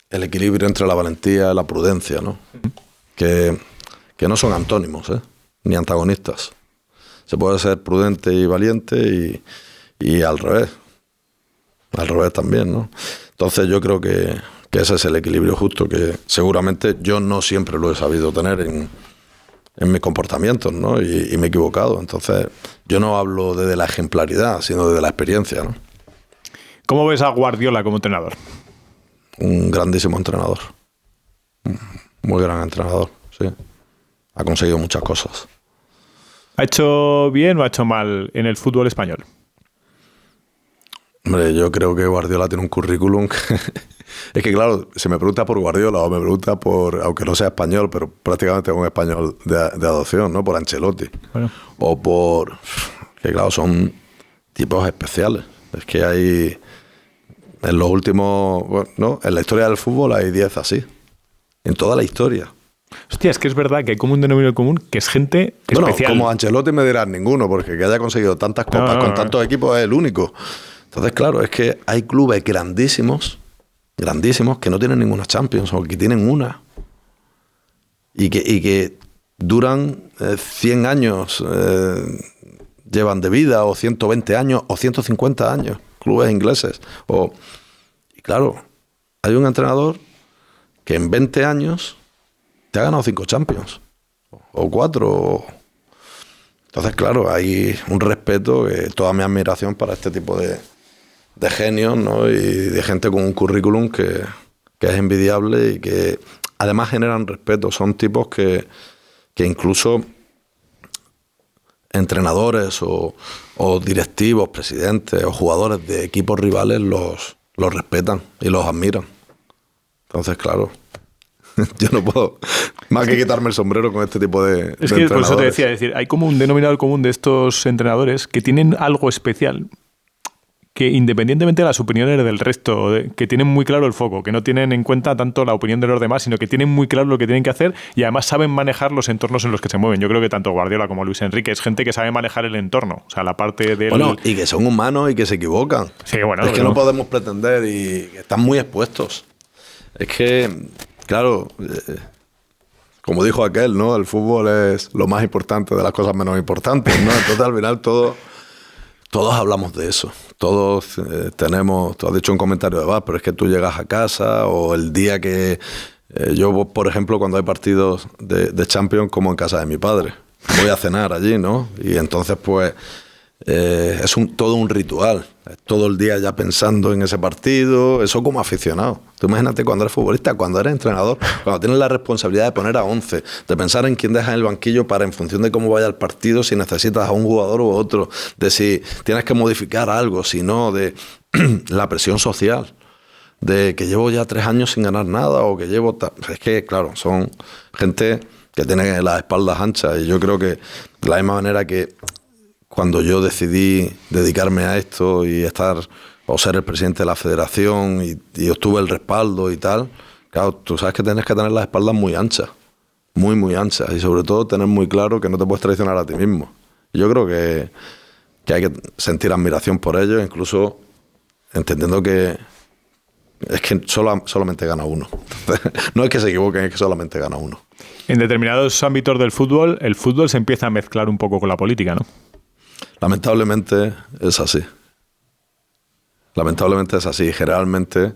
el equilibrio entre la valentía y la prudencia, ¿no? Que no son antónimos, ni antagonistas. Se puede ser prudente y valiente y al revés. Al revés también, ¿no? Entonces yo creo que ese es el equilibrio justo que seguramente yo no siempre lo he sabido tener en mis comportamientos, ¿no? Y me he equivocado. Entonces yo no hablo desde la ejemplaridad, sino desde la experiencia, ¿no? ¿Cómo ves a Guardiola como entrenador? Un grandísimo entrenador. Muy gran entrenador, sí. Ha conseguido muchas cosas. ¿Ha hecho bien o ha hecho mal en el fútbol español? Hombre, yo creo que Guardiola tiene un currículum que... Es que claro, se me pregunta por Guardiola o me pregunta por, aunque no sea español, pero prácticamente un español de adopción, ¿no? Por Ancelotti. Bueno. O por... Que claro, son tipos especiales. Es que hay... En los últimos... Bueno, ¿no? En la historia del fútbol hay 10 así. En toda la historia. Hostia, es que es verdad que hay como un denominador común que es gente especial. Bueno, como Ancelotti me dirás ninguno, porque que haya conseguido tantas copas con tantos equipos es el único. Entonces, claro, es que hay clubes grandísimos que no tienen ninguna Champions o que tienen una. Y que duran 100 años, llevan de vida, o 120 años, o 150 años, clubes ingleses. Y claro, hay un entrenador que en 20 años te ha ganado 5 Champions, o 4. Entonces, claro, hay un respeto, toda mi admiración para este tipo de genios, ¿no? Y de gente con un currículum que es envidiable y que además generan respeto. Son tipos que incluso entrenadores o directivos, presidentes o jugadores de equipos rivales los respetan y los admiran. Entonces, claro, yo no puedo más que quitarme el sombrero con este tipo de Es que por eso te decía, es decir, hay como un denominador común de estos entrenadores que tienen algo especial, que independientemente de las opiniones del resto, que tienen muy claro el foco, que no tienen en cuenta tanto la opinión de los demás, sino que tienen muy claro lo que tienen que hacer y además saben manejar los entornos en los que se mueven. Yo creo que tanto Guardiola como Luis Enrique es gente que sabe manejar el entorno, o sea, la parte del... Bueno, y que son humanos y que se equivocan. Sí, bueno, es que no podemos pretender y que están muy expuestos. Es que, claro, como dijo aquel, ¿no? El fútbol es lo más importante de las cosas menos importantes, ¿no? Entonces, al final, todos hablamos de eso. Todos tenemos... Tú has dicho un comentario de pero es que tú llegas a casa o el día que... yo, por ejemplo, cuando hay partidos de Champions, como en casa de mi padre. Voy a cenar allí, ¿no? Y entonces, pues... es todo un ritual. Todo el día ya pensando en ese partido. Eso como aficionado. Tú imagínate cuando eres futbolista, cuando eres entrenador, cuando tienes la responsabilidad de poner a 11, de pensar en quién dejas en el banquillo para, en función de cómo vaya el partido, si necesitas a un jugador u otro, de si tienes que modificar algo, si no, de la presión social, de que llevo ya 3 años sin ganar nada o que llevo... Es que, claro, son gente que tiene las espaldas anchas. Y yo creo que de la misma manera que cuando yo decidí dedicarme a esto y estar o ser el presidente de la federación y obtuve el respaldo y tal, claro, tú sabes que tienes que tener las espaldas muy anchas, muy, muy anchas. Y sobre todo tener muy claro que no te puedes traicionar a ti mismo. Y yo creo que hay que sentir admiración por ello, incluso entendiendo que es que solamente gana uno. No es que se equivoquen, es que solamente gana uno. En determinados ámbitos del fútbol, el fútbol se empieza a mezclar un poco con la política, ¿no? Lamentablemente es así. Lamentablemente es así. Generalmente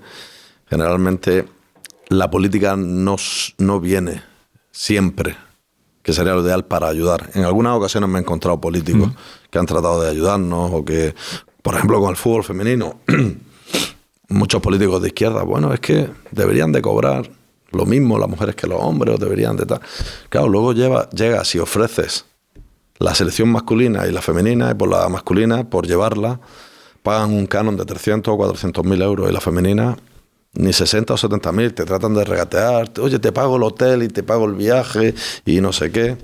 la política no viene siempre, que sería lo ideal, para ayudar. En algunas ocasiones me he encontrado políticos que han tratado de ayudarnos, o que, por ejemplo, con el fútbol femenino, muchos políticos de izquierda, bueno, es que deberían de cobrar lo mismo las mujeres que los hombres, o deberían de tal. Claro, luego llegas y ofreces la selección masculina y la femenina, y por la masculina, por llevarla, pagan un canon de 300 o 400 mil euros, y la femenina ni 60 o 70 mil, te tratan de regatear, oye, te pago el hotel y te pago el viaje y no sé qué.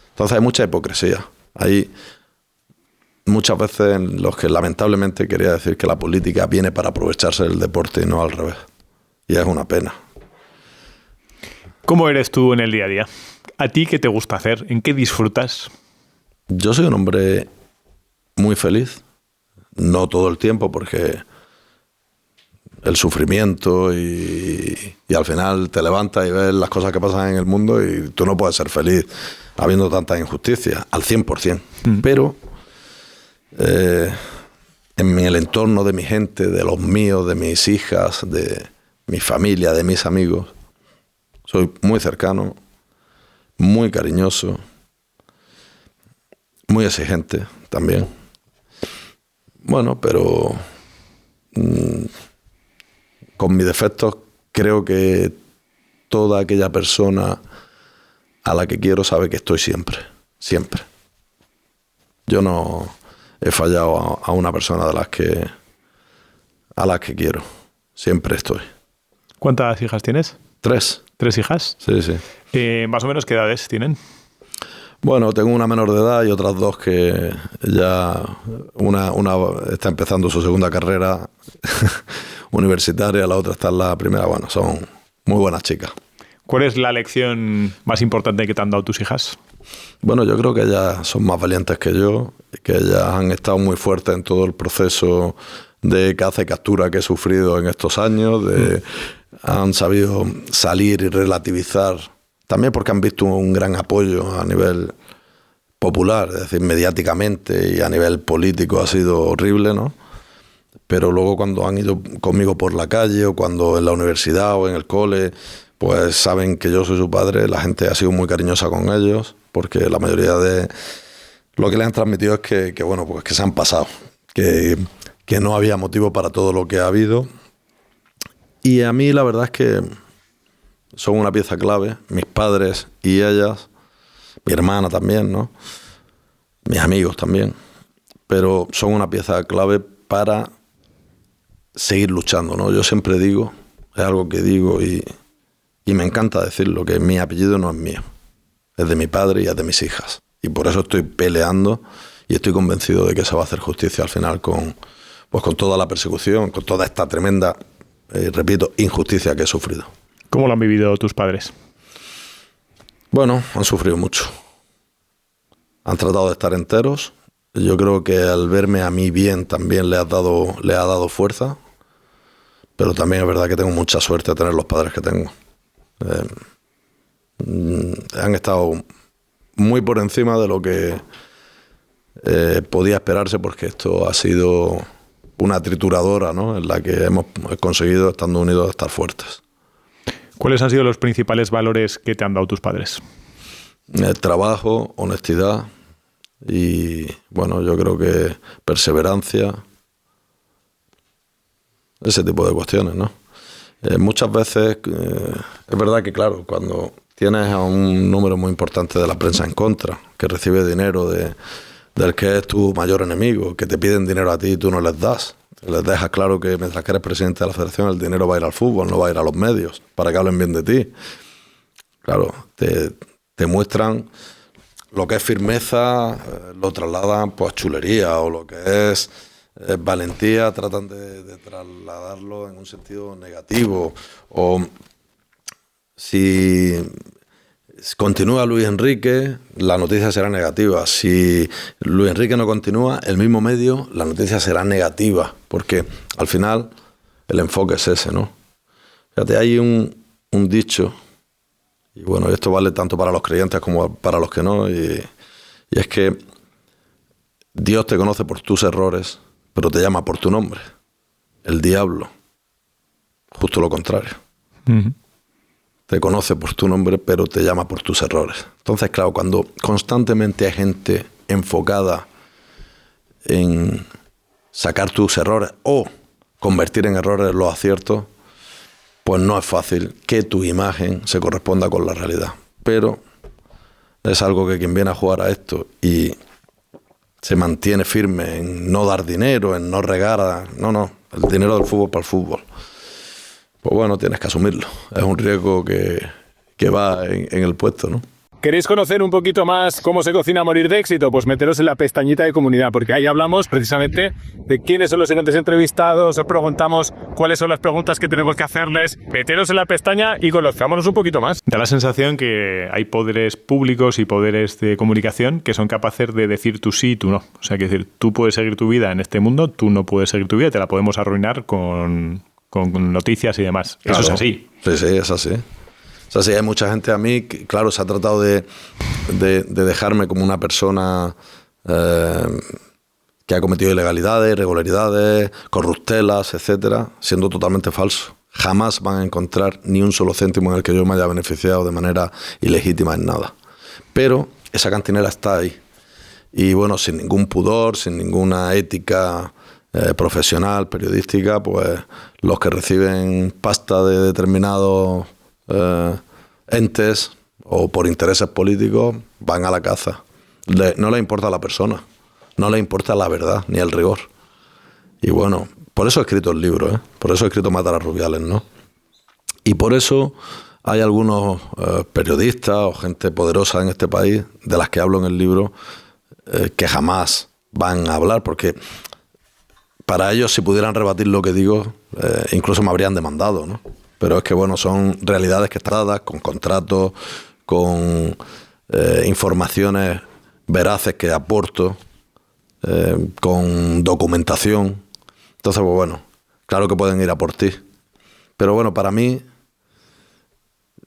Entonces hay mucha hipocresía. Hay muchas veces en los que lamentablemente quería decir que la política viene para aprovecharse del deporte y no al revés. Y es una pena. ¿Cómo eres tú en el día a día? ¿A ti qué te gusta hacer? ¿En qué disfrutas? Yo soy un hombre muy feliz. No todo el tiempo, porque el sufrimiento y al final te levantas y ves las cosas que pasan en el mundo y tú no puedes ser feliz habiendo tantas injusticias, al 100%. Pero en el entorno de mi gente, de los míos, de mis hijas, de mi familia, de mis amigos, soy muy cercano, muy cariñoso, muy exigente también. Bueno, pero con mis defectos, creo que toda aquella persona a la que quiero sabe que estoy siempre, siempre. Yo no he fallado a una persona a las que quiero, siempre estoy. ¿Cuántas hijas tienes? 3. ¿3 hijas? Sí, sí. ¿Más o menos qué edades tienen? Bueno, tengo una menor de edad y otras 2 que ya una está empezando su segunda carrera universitaria, la otra está en la primera. Bueno, son muy buenas chicas. ¿Cuál es la lección más importante que te han dado tus hijas? Bueno, yo creo que ellas son más valientes que yo, que ellas han estado muy fuertes en todo el proceso de caza y captura que he sufrido en estos años, han sabido salir y relativizar, también porque han visto un gran apoyo a nivel popular, es decir, mediáticamente, y a nivel político ha sido horrible, ¿no? Pero luego cuando han ido conmigo por la calle, o cuando en la universidad o en el cole, pues saben que yo soy su padre, la gente ha sido muy cariñosa con ellos, porque la mayoría de lo que le han transmitido es que bueno, pues que se han pasado, que no había motivo para todo lo que ha habido. Y a mí la verdad es que son una pieza clave, mis padres y ellas, mi hermana también, ¿no? Mis amigos también, pero son una pieza clave para seguir luchando, ¿no? Yo siempre digo, es algo que digo y me encanta decirlo, que mi apellido no es mío, es de mi padre y es de mis hijas. Y por eso estoy peleando y estoy convencido de que se va a hacer justicia al final con toda la persecución, con toda esta tremenda, repito, injusticia que he sufrido. ¿Cómo lo han vivido tus padres? Bueno, han sufrido mucho. Han tratado de estar enteros. Yo creo que al verme a mí bien también le ha dado fuerza. Pero también es verdad que tengo mucha suerte de tener los padres que tengo. Han estado muy por encima de lo que podía esperarse, porque esto ha sido una trituradora, ¿no?, en la que hemos conseguido, estando unidos, estar fuertes. ¿Cuáles han sido los principales valores que te han dado tus padres? El trabajo, honestidad y, bueno, yo creo que perseverancia, ese tipo de cuestiones, ¿no? Muchas veces, es verdad que, claro, cuando tienes a un número muy importante de la prensa en contra, que recibe dinero del que es tu mayor enemigo, que te piden dinero a ti y tú no les das, les dejas claro que mientras que eres presidente de la federación el dinero va a ir al fútbol, no va a ir a los medios, para que hablen bien de ti. Claro, te te muestran lo que es firmeza, lo trasladan pues chulería, o lo que es valentía, tratan de trasladarlo en un sentido negativo. O si continúa Luis Enrique, la noticia será negativa. Si Luis Enrique no continúa, el mismo medio, la noticia será negativa, porque al final el enfoque es ese, ¿no? Fíjate, hay un dicho, y bueno, esto vale tanto para los creyentes como para los que no, y es que Dios te conoce por tus errores, pero te llama por tu nombre. El diablo, justo lo contrario. Uh-huh. Te conoce por tu nombre, pero te llama por tus errores. Entonces, claro, cuando constantemente hay gente enfocada en sacar tus errores o convertir en errores los aciertos, pues no es fácil que tu imagen se corresponda con la realidad. Pero es algo que quien viene a jugar a esto y se mantiene firme en no dar dinero, en no regar, no, el dinero del fútbol para el fútbol. Pues bueno, tienes que asumirlo. Es un riesgo que va en el puesto, ¿no? ¿Queréis conocer un poquito más cómo se cocina Morir de Éxito? Pues meteros en la pestañita de comunidad, porque ahí hablamos precisamente de quiénes son los siguientes entrevistados, os preguntamos cuáles son las preguntas que tenemos que hacerles. Meteros en la pestaña y conozcámonos un poquito más. Da la sensación que hay poderes públicos y poderes de comunicación que son capaces de decir tú sí y tú no. O sea, que decir, tú puedes seguir tu vida en este mundo, tú no puedes seguir tu vida, te la podemos arruinar con noticias y demás. Claro. Eso es así. Sí, es así. O sea, sí, hay mucha gente a mí, que, claro, se ha tratado de dejarme como una persona que ha cometido ilegalidades, irregularidades, corruptelas, etcétera, siendo totalmente falso. Jamás van a encontrar ni un solo céntimo en el que yo me haya beneficiado de manera ilegítima en nada. Pero esa cantinela está ahí. Y bueno, sin ningún pudor, sin ninguna ética profesional, periodística, pues los que reciben pasta de determinados entes o por intereses políticos van a la caza. No les importa la persona, no les importa la verdad ni el rigor. Y bueno, por eso he escrito el libro, por eso he escrito Matar a Rubiales, ¿no? Y por eso hay algunos periodistas o gente poderosa en este país, de las que hablo en el libro, que jamás van a hablar, porque para ellos, si pudieran rebatir lo que digo, incluso me habrían demandado, ¿no? Pero es que, bueno, son realidades que están dadas con contratos, con informaciones veraces que aporto, con documentación. Entonces, pues bueno, claro que pueden ir a por ti. Pero bueno, para mí,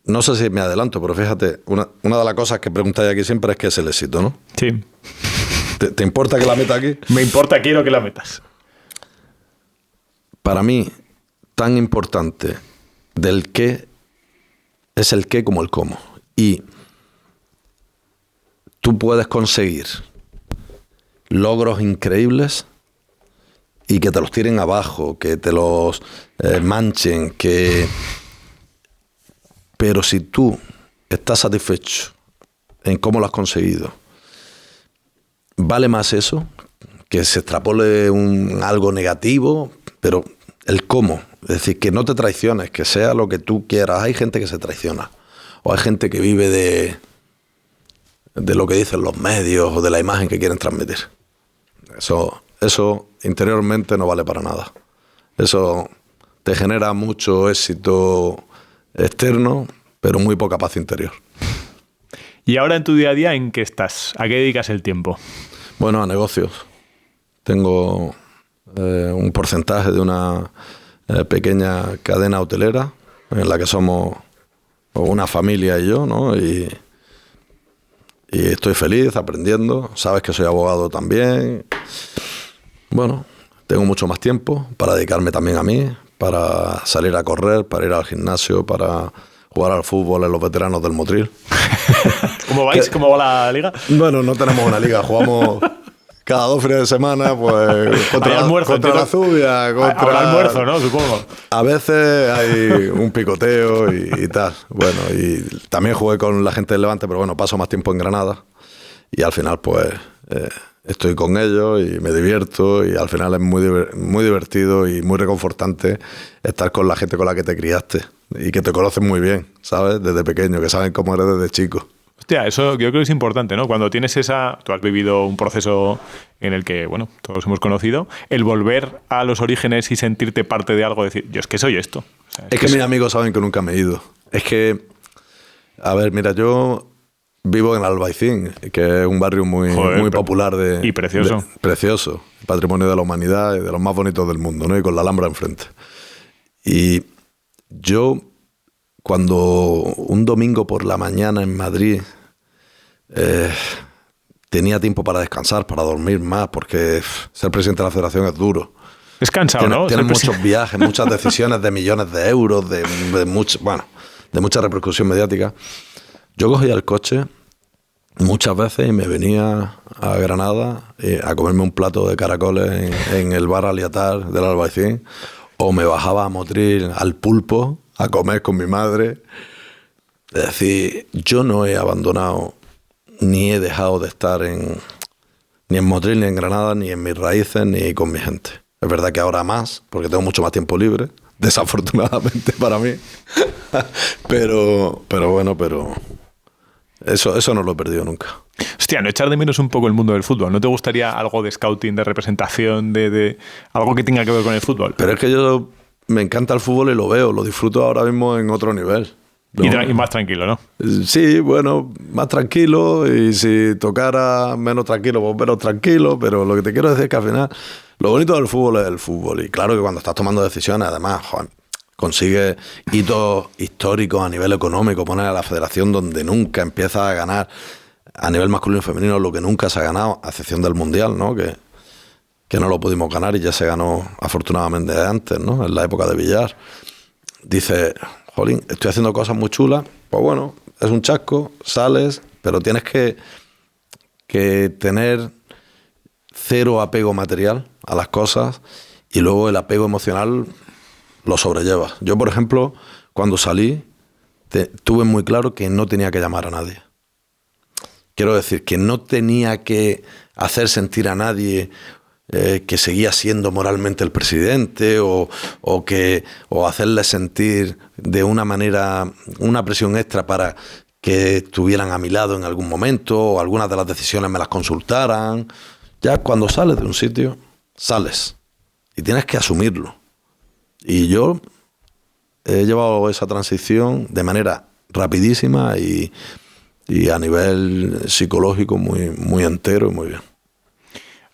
no sé si me adelanto, pero fíjate, una de las cosas que preguntáis aquí siempre es qué es el éxito, ¿no? Sí. ¿Te importa que la meta aquí? Me importa, quiero que la metas. Para mí, tan importante del qué es el qué como el cómo. Y tú puedes conseguir logros increíbles y que te los tiren abajo, que te los manchen, pero si tú estás satisfecho en cómo lo has conseguido, vale más eso que se extrapole algo negativo, pero el cómo, es decir, que no te traiciones, que sea lo que tú quieras. Hay gente que se traiciona, o hay gente que vive de lo que dicen los medios o de la imagen que quieren transmitir. Eso interiormente no vale para nada. Eso te genera mucho éxito externo, pero muy poca paz interior. ¿Y ahora en tu día a día en qué estás? ¿A qué dedicas el tiempo? Bueno, a negocios. Tengo un porcentaje de una pequeña cadena hotelera en la que somos una familia y yo, ¿no? Y estoy feliz aprendiendo. Sabes que soy abogado también. Bueno, tengo mucho más tiempo para dedicarme también a mí, para salir a correr, para ir al gimnasio, para jugar al fútbol en los veteranos del Motril. ¿Cómo vais? ¿Cómo va la liga? Bueno, no tenemos una liga, jugamos cada 2 fines de semana, pues contra la Zubia. Habrá almuerzo, ¿no? Supongo. A veces hay un picoteo y tal. Bueno, y también jugué con la gente del Levante, pero bueno, paso más tiempo en Granada. Y al final, pues, estoy con ellos y me divierto. Y al final es muy divertido y muy reconfortante estar con la gente con la que te criaste y que te conocen muy bien, ¿sabes? Desde pequeño, que saben cómo eres desde chico. Hostia, eso yo creo que es importante, ¿no? Cuando tienes tú has vivido un proceso en el que, bueno, todos hemos conocido, el volver a los orígenes y sentirte parte de algo, decir, yo es que soy esto. O sea, es que mis amigos saben que nunca me he ido. Es que, a ver, mira, yo vivo en Albaicín, que es un barrio muy popular y precioso. Precioso, patrimonio de la humanidad y de los más bonitos del mundo, ¿no? Y con la Alhambra enfrente. Y yo, cuando un domingo por la mañana en Madrid tenía tiempo para descansar, para dormir más, porque ser presidente de la federación es duro. Es cansado, ¿no? Tienes muchos viajes, muchas decisiones de millones de euros, de mucha repercusión mediática. Yo cogía el coche muchas veces y me venía a Granada a comerme un plato de caracoles en el bar Aliatar del Albaicín, o me bajaba a Motril al Pulpo a comer con mi madre. Es decir, yo no he abandonado ni he dejado de estar ni en Motril, ni en Granada, ni en mis raíces, ni con mi gente. Es verdad que ahora más, porque tengo mucho más tiempo libre, desafortunadamente para mí. pero eso no lo he perdido nunca. Hostia, no echar de menos un poco el mundo del fútbol. ¿No te gustaría algo de scouting, de representación, de algo que tenga que ver con el fútbol? Pero es que yo me encanta el fútbol y lo veo, lo disfruto ahora mismo en otro nivel, ¿no? Y más tranquilo, ¿no? Sí, bueno, más tranquilo, y si tocara menos tranquilo, pues menos tranquilo, pero lo que te quiero decir es que al final lo bonito del fútbol es el fútbol, y claro que cuando estás tomando decisiones, además, joder, consigues hitos históricos a nivel económico, poner a la federación donde nunca empiezas a ganar a nivel masculino y femenino lo que nunca se ha ganado, a excepción del Mundial, ¿no? Que no lo pudimos ganar y ya se ganó afortunadamente antes, ¿no? En la época de Villar. Dices, jolín, estoy haciendo cosas muy chulas, pues bueno, es un chasco, sales, pero tienes que tener cero apego material a las cosas, y luego el apego emocional lo sobrellevas. Yo, por ejemplo, cuando salí, tuve muy claro que no tenía que llamar a nadie. Quiero decir, que no tenía que hacer sentir a nadie que seguía siendo moralmente el presidente, o hacerle sentir de una manera una presión extra para que estuvieran a mi lado en algún momento, o algunas de las decisiones me las consultaran. Ya cuando sales de un sitio, sales y tienes que asumirlo. Y yo he llevado esa transición de manera rapidísima y a nivel psicológico muy, muy entero y muy bien.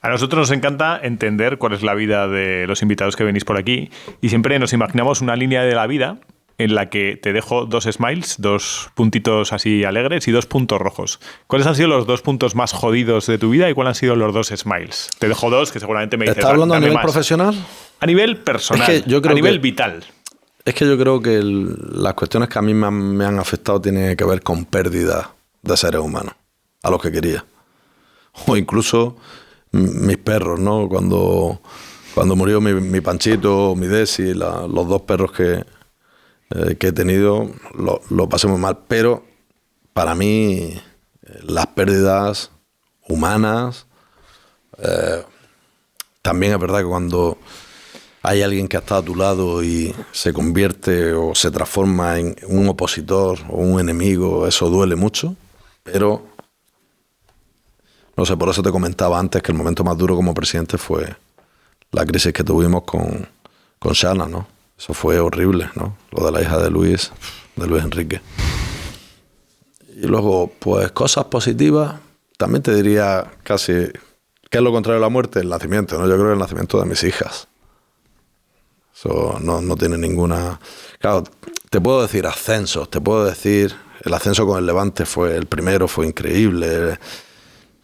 A nosotros nos encanta entender cuál es la vida de los invitados que venís por aquí, y siempre nos imaginamos una línea de la vida en la que te dejo 2 smiles, 2 puntitos así alegres y 2 puntos rojos. ¿Cuáles han sido los 2 puntos más jodidos de tu vida y cuáles han sido los 2 smiles? Te dejo 2 que seguramente me dices. ¿Estás hablando a nivel más profesional? A nivel personal, es que yo creo a nivel vital. Es que yo creo que las cuestiones que a mí me han afectado tienen que ver con pérdida de seres humanos, a los que quería. O incluso mis perros, ¿no? Cuando murió mi Panchito, mi Desi, los 2 perros que he tenido, lo pasé muy mal. Pero para mí las pérdidas humanas, también es verdad que cuando hay alguien que está a tu lado y se convierte o se transforma en un opositor o un enemigo, eso duele mucho. Pero no sé, por eso te comentaba antes que el momento más duro como presidente fue la crisis que tuvimos con Shana, ¿no? Eso fue horrible, ¿no? Lo de la hija de Luis Enrique. Y luego, pues cosas positivas, también te diría casi, ¿qué es lo contrario de la muerte? El nacimiento, ¿no? Yo creo que el nacimiento de mis hijas. Eso no tiene ninguna... Claro, te puedo decir ascensos, te puedo decir... El ascenso con el Levante el primero fue increíble.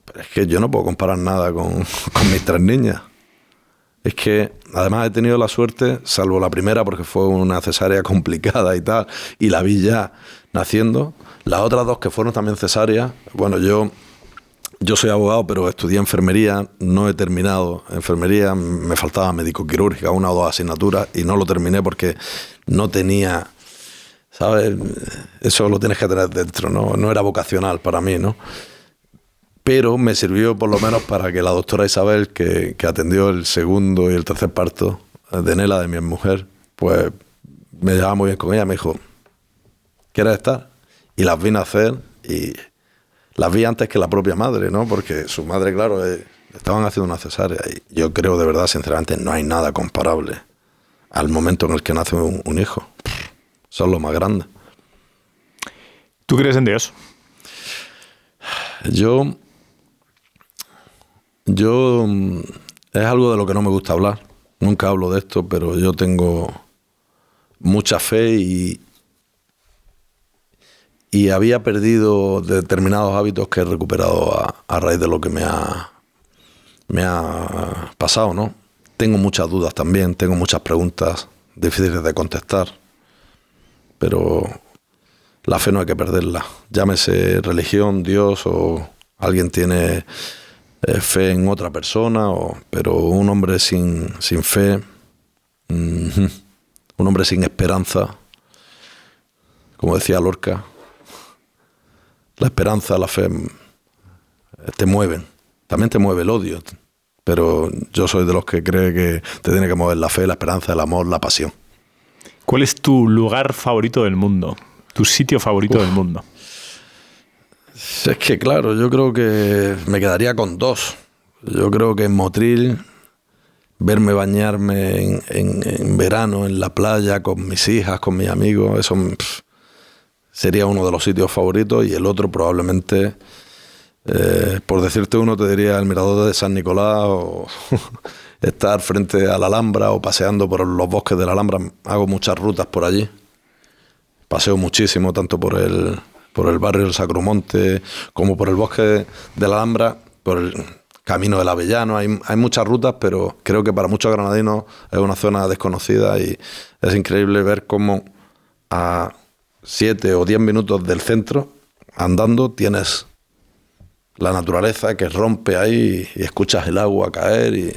Pero es que yo no puedo comparar nada con mis 3 niñas. Es que además he tenido la suerte, salvo la primera porque fue una cesárea complicada y tal, y la vi ya naciendo. Las otras 2 que fueron también cesáreas, bueno, yo soy abogado, pero estudié enfermería, no he terminado enfermería, me faltaba médico-quirúrgica, 1 o 2 asignaturas, y no lo terminé porque no tenía... ¿Sabes? Eso lo tienes que tener dentro, ¿no? No era vocacional para mí, ¿no? Pero me sirvió por lo menos para que la doctora Isabel, que atendió el segundo y el tercer parto de Nela, de mi mujer, pues me llevaba muy bien con ella. Me dijo, ¿quieres estar? Y las vine a hacer y las vi antes que la propia madre, ¿no? Porque su madre, claro, estaban haciendo una cesárea y yo creo de verdad, sinceramente, no hay nada comparable al momento en el que nace un hijo. Son lo más grande. ¿Tú crees en Dios? Yo es algo de lo que no me gusta hablar. Nunca hablo de esto, pero yo tengo mucha fe y había perdido determinados hábitos que he recuperado a raíz de lo que me ha pasado, ¿no? Tengo muchas dudas también, tengo muchas preguntas difíciles de contestar, pero la fe no hay que perderla. Llámese religión, Dios, o alguien tiene fe en otra persona, pero un hombre sin fe, un hombre sin esperanza, como decía Lorca, la esperanza, la fe te mueven. También te mueve el odio, pero yo soy de los que cree que te tiene que mover la fe, la esperanza, el amor, la pasión. ¿Cuál es tu lugar favorito del mundo? ¿Tu sitio favorito del mundo? Es que claro, yo creo que me quedaría con dos. Yo creo que en Motril, verme bañarme en verano en la playa con mis hijas, con mis amigos, eso sería uno de los sitios favoritos. Y el otro probablemente, por decirte uno, te diría el Mirador de San Nicolás o estar frente a la Alhambra o paseando por los bosques de la Alhambra. Hago muchas rutas por allí. Paseo muchísimo, tanto por el barrio del Sacromonte como por el bosque de la Alhambra, por el Camino del Avellano. Hay muchas rutas, pero creo que para muchos granadinos es una zona desconocida y es increíble ver cómo a 7 o 10 minutos del centro, andando, tienes la naturaleza que rompe ahí y escuchas el agua caer y...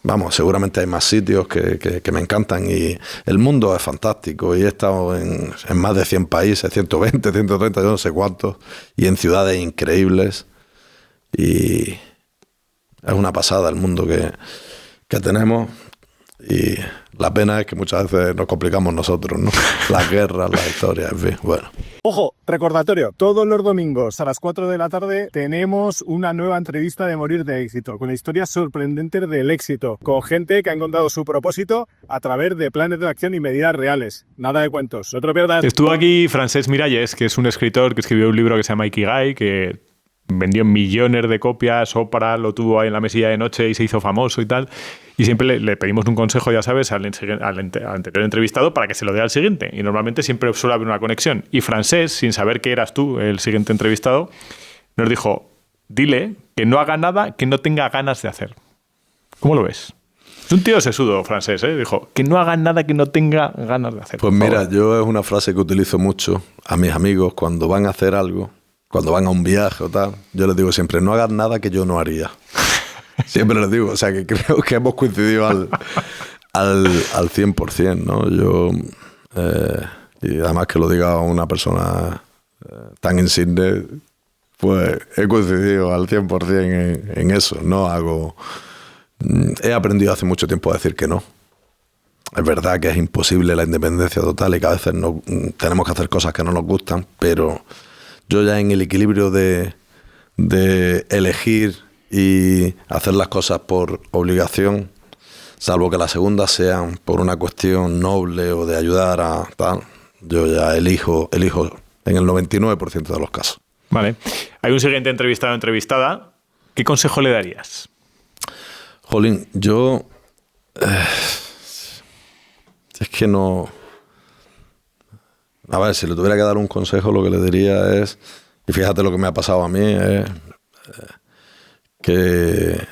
Vamos, seguramente hay más sitios que me encantan y el mundo es fantástico y he estado en más de 100 países, 120, 130, yo no sé cuántos, y en ciudades increíbles y es una pasada el mundo que tenemos y la pena es que muchas veces nos complicamos nosotros, ¿no? Las guerras, las historias, en fin, bueno. Ojo, recordatorio, todos los domingos a las 4 de la tarde tenemos una nueva entrevista de Morir de Éxito, con historias sorprendentes del éxito, con gente que ha encontrado su propósito a través de planes de acción y medidas reales. Nada de cuentos, no te lo pierdas. Estuvo aquí Francesc Miralles, que es un escritor que escribió un libro que se llama Ikigai, que vendió millones de copias, Oprah lo tuvo ahí en la mesilla de noche y se hizo famoso y tal. Y siempre le pedimos un consejo, ya sabes, al anterior entrevistado para que se lo dé al siguiente. Y normalmente siempre suele haber una conexión. Y Francesc, sin saber que eras tú el siguiente entrevistado, nos dijo, dile que no haga nada que no tenga ganas de hacer. ¿Cómo lo ves? Es un tío sesudo, Francesc, ¿eh? Dijo, que no haga nada que no tenga ganas de hacer. Pues mira, yo es una frase que utilizo mucho a mis amigos cuando van a hacer algo, cuando van a un viaje o tal. Yo les digo siempre, no hagas nada que yo no haría. Siempre les digo, o sea, que creo que hemos coincidido al 100%, ¿no? Yo, y además que lo diga una persona tan insigne, pues he coincidido al 100% en eso. No hago... He aprendido hace mucho tiempo a decir que no. Es verdad que es imposible la independencia total y que a veces no, tenemos que hacer cosas que no nos gustan, pero yo ya en el equilibrio de elegir y hacer las cosas por obligación, salvo que las segundas sean por una cuestión noble o de ayudar a tal, yo ya elijo en el 99% de los casos. Vale. Hay un siguiente entrevistado o entrevistada. ¿Qué consejo le darías? Jolín, yo... es que no... A ver, si le tuviera que dar un consejo, lo que le diría es... Y fíjate lo que me ha pasado a mí, es... que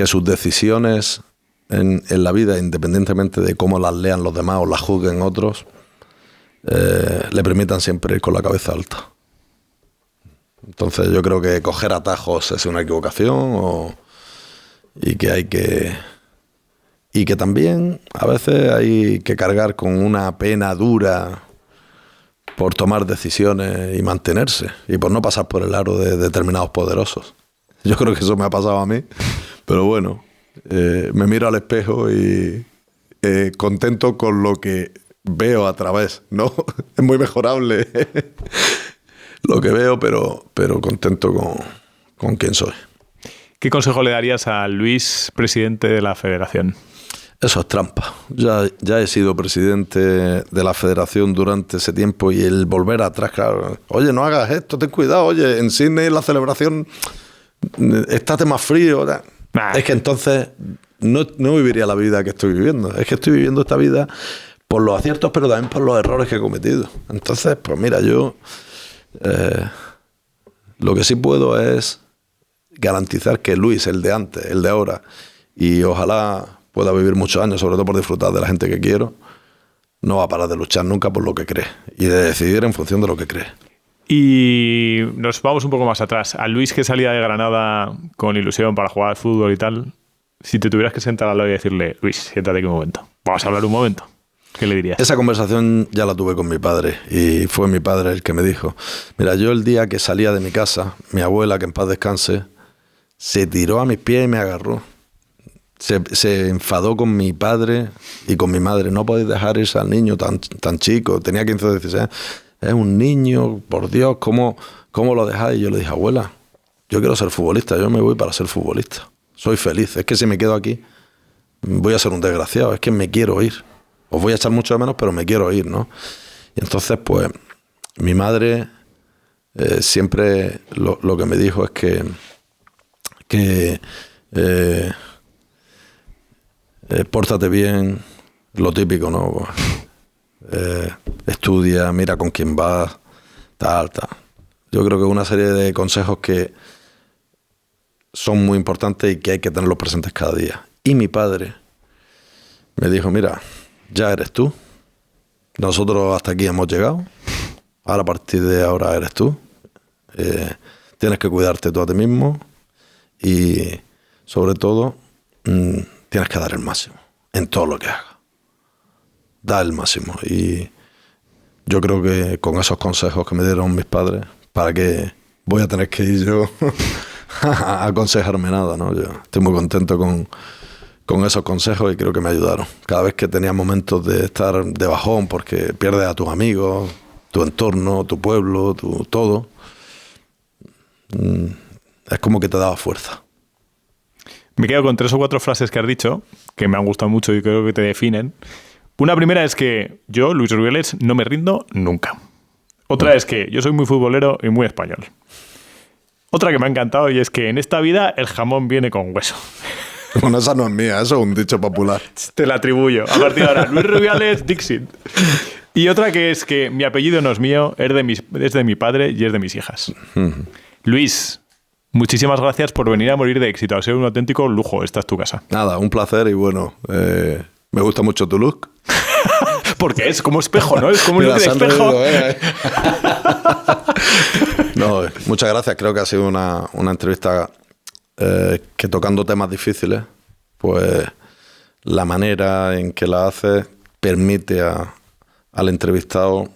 sus decisiones en la vida, independientemente de cómo las lean los demás o las juzguen otros, le permitan siempre ir con la cabeza alta. Entonces yo creo que coger atajos es una equivocación y que también a veces hay que cargar con una pena dura por tomar decisiones y mantenerse y por no pasar por el aro de determinados poderosos. Yo creo que eso me ha pasado a mí, pero bueno, me miro al espejo y contento con lo que veo a través, ¿no? Es muy mejorable lo que veo, pero contento con quien soy. ¿Qué consejo le darías a Luis, presidente de la federación? Eso es trampa. Ya he sido presidente de la federación durante ese tiempo y el volver atrás, claro, oye, no hagas esto, ten cuidado, oye, en Sydney la celebración, estate más frío. Nah. Es que entonces no viviría la vida que estoy viviendo. Es que estoy viviendo esta vida por los aciertos, pero también por los errores que he cometido. Entonces, pues mira, yo lo que sí puedo es garantizar que Luis, el de antes, el de ahora, y ojalá pueda vivir muchos años, sobre todo por disfrutar de la gente que quiero, no va a parar de luchar nunca por lo que cree y de decidir en función de lo que cree. Y nos vamos un poco más atrás. A Luis, que salía de Granada con ilusión para jugar al fútbol y tal, si te tuvieras que sentar al lado y decirle, Luis, siéntate aquí un momento, vamos a hablar un momento, ¿qué le dirías? Esa conversación ya la tuve con mi padre y fue mi padre el que me dijo, mira, yo el día que salía de mi casa, mi abuela, que en paz descanse, se tiró a mis pies y me agarró. Se enfadó con mi padre y con mi madre. No podéis dejar irse al niño tan chico. Tenía 15 o 16. Es un niño, por Dios, ¿cómo lo dejáis? Y yo le dije, abuela, yo quiero ser futbolista. Yo me voy para ser futbolista. Soy feliz. Es que si me quedo aquí voy a ser un desgraciado. Es que me quiero ir. Os voy a echar mucho de menos, pero me quiero ir, ¿no? Y entonces, pues, mi madre siempre lo que me dijo es que pórtate bien, lo típico, ¿no? Estudia, mira con quién vas, tal. Yo creo que una serie de consejos que son muy importantes y que hay que tenerlos presentes cada día. Y mi padre me dijo, mira, ya eres tú, nosotros hasta aquí hemos llegado, ahora a partir de ahora eres tú, tienes que cuidarte tú a ti mismo y sobre todo tienes que dar el máximo en todo lo que hagas. Da el máximo. Y yo creo que con esos consejos que me dieron mis padres, ¿para qué voy a tener que ir yo a aconsejarme nada, ¿no? Yo estoy muy contento con esos consejos y creo que me ayudaron. Cada vez que tenía momentos de estar de bajón porque pierdes a tus amigos, tu entorno, tu pueblo, todo, es como que te daba fuerza. Me quedo con 3 o 4 frases que has dicho, que me han gustado mucho y creo que te definen. Una primera es que yo, Luis Rubiales, no me rindo nunca. Otra es que yo soy muy futbolero y muy español. Otra que me ha encantado y es que en esta vida el jamón viene con hueso. Bueno, esa no es mía, eso es un dicho popular. Te la atribuyo. A partir de ahora, Luis Rubiales, Dixit. Y otra que es que mi apellido no es mío, es de mi padre y es de mis hijas. Luis, muchísimas gracias por venir a Morir de Éxito. Ha sido un auténtico lujo. Esta es tu casa. Nada, un placer y bueno, me gusta mucho tu look. Porque es como espejo, ¿no? Es como un look de espejo. No, muchas gracias. Creo que ha sido una entrevista que tocando temas difíciles, pues la manera en que la haces permite al entrevistado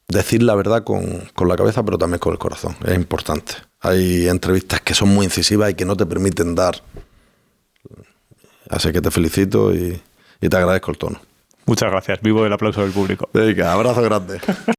decir la verdad con la cabeza, pero también con el corazón. Es importante. Hay entrevistas que son muy incisivas y que no te permiten dar. Así que te felicito y te agradezco el tono. Muchas gracias. Vivo del aplauso del público. Venga, abrazo grande.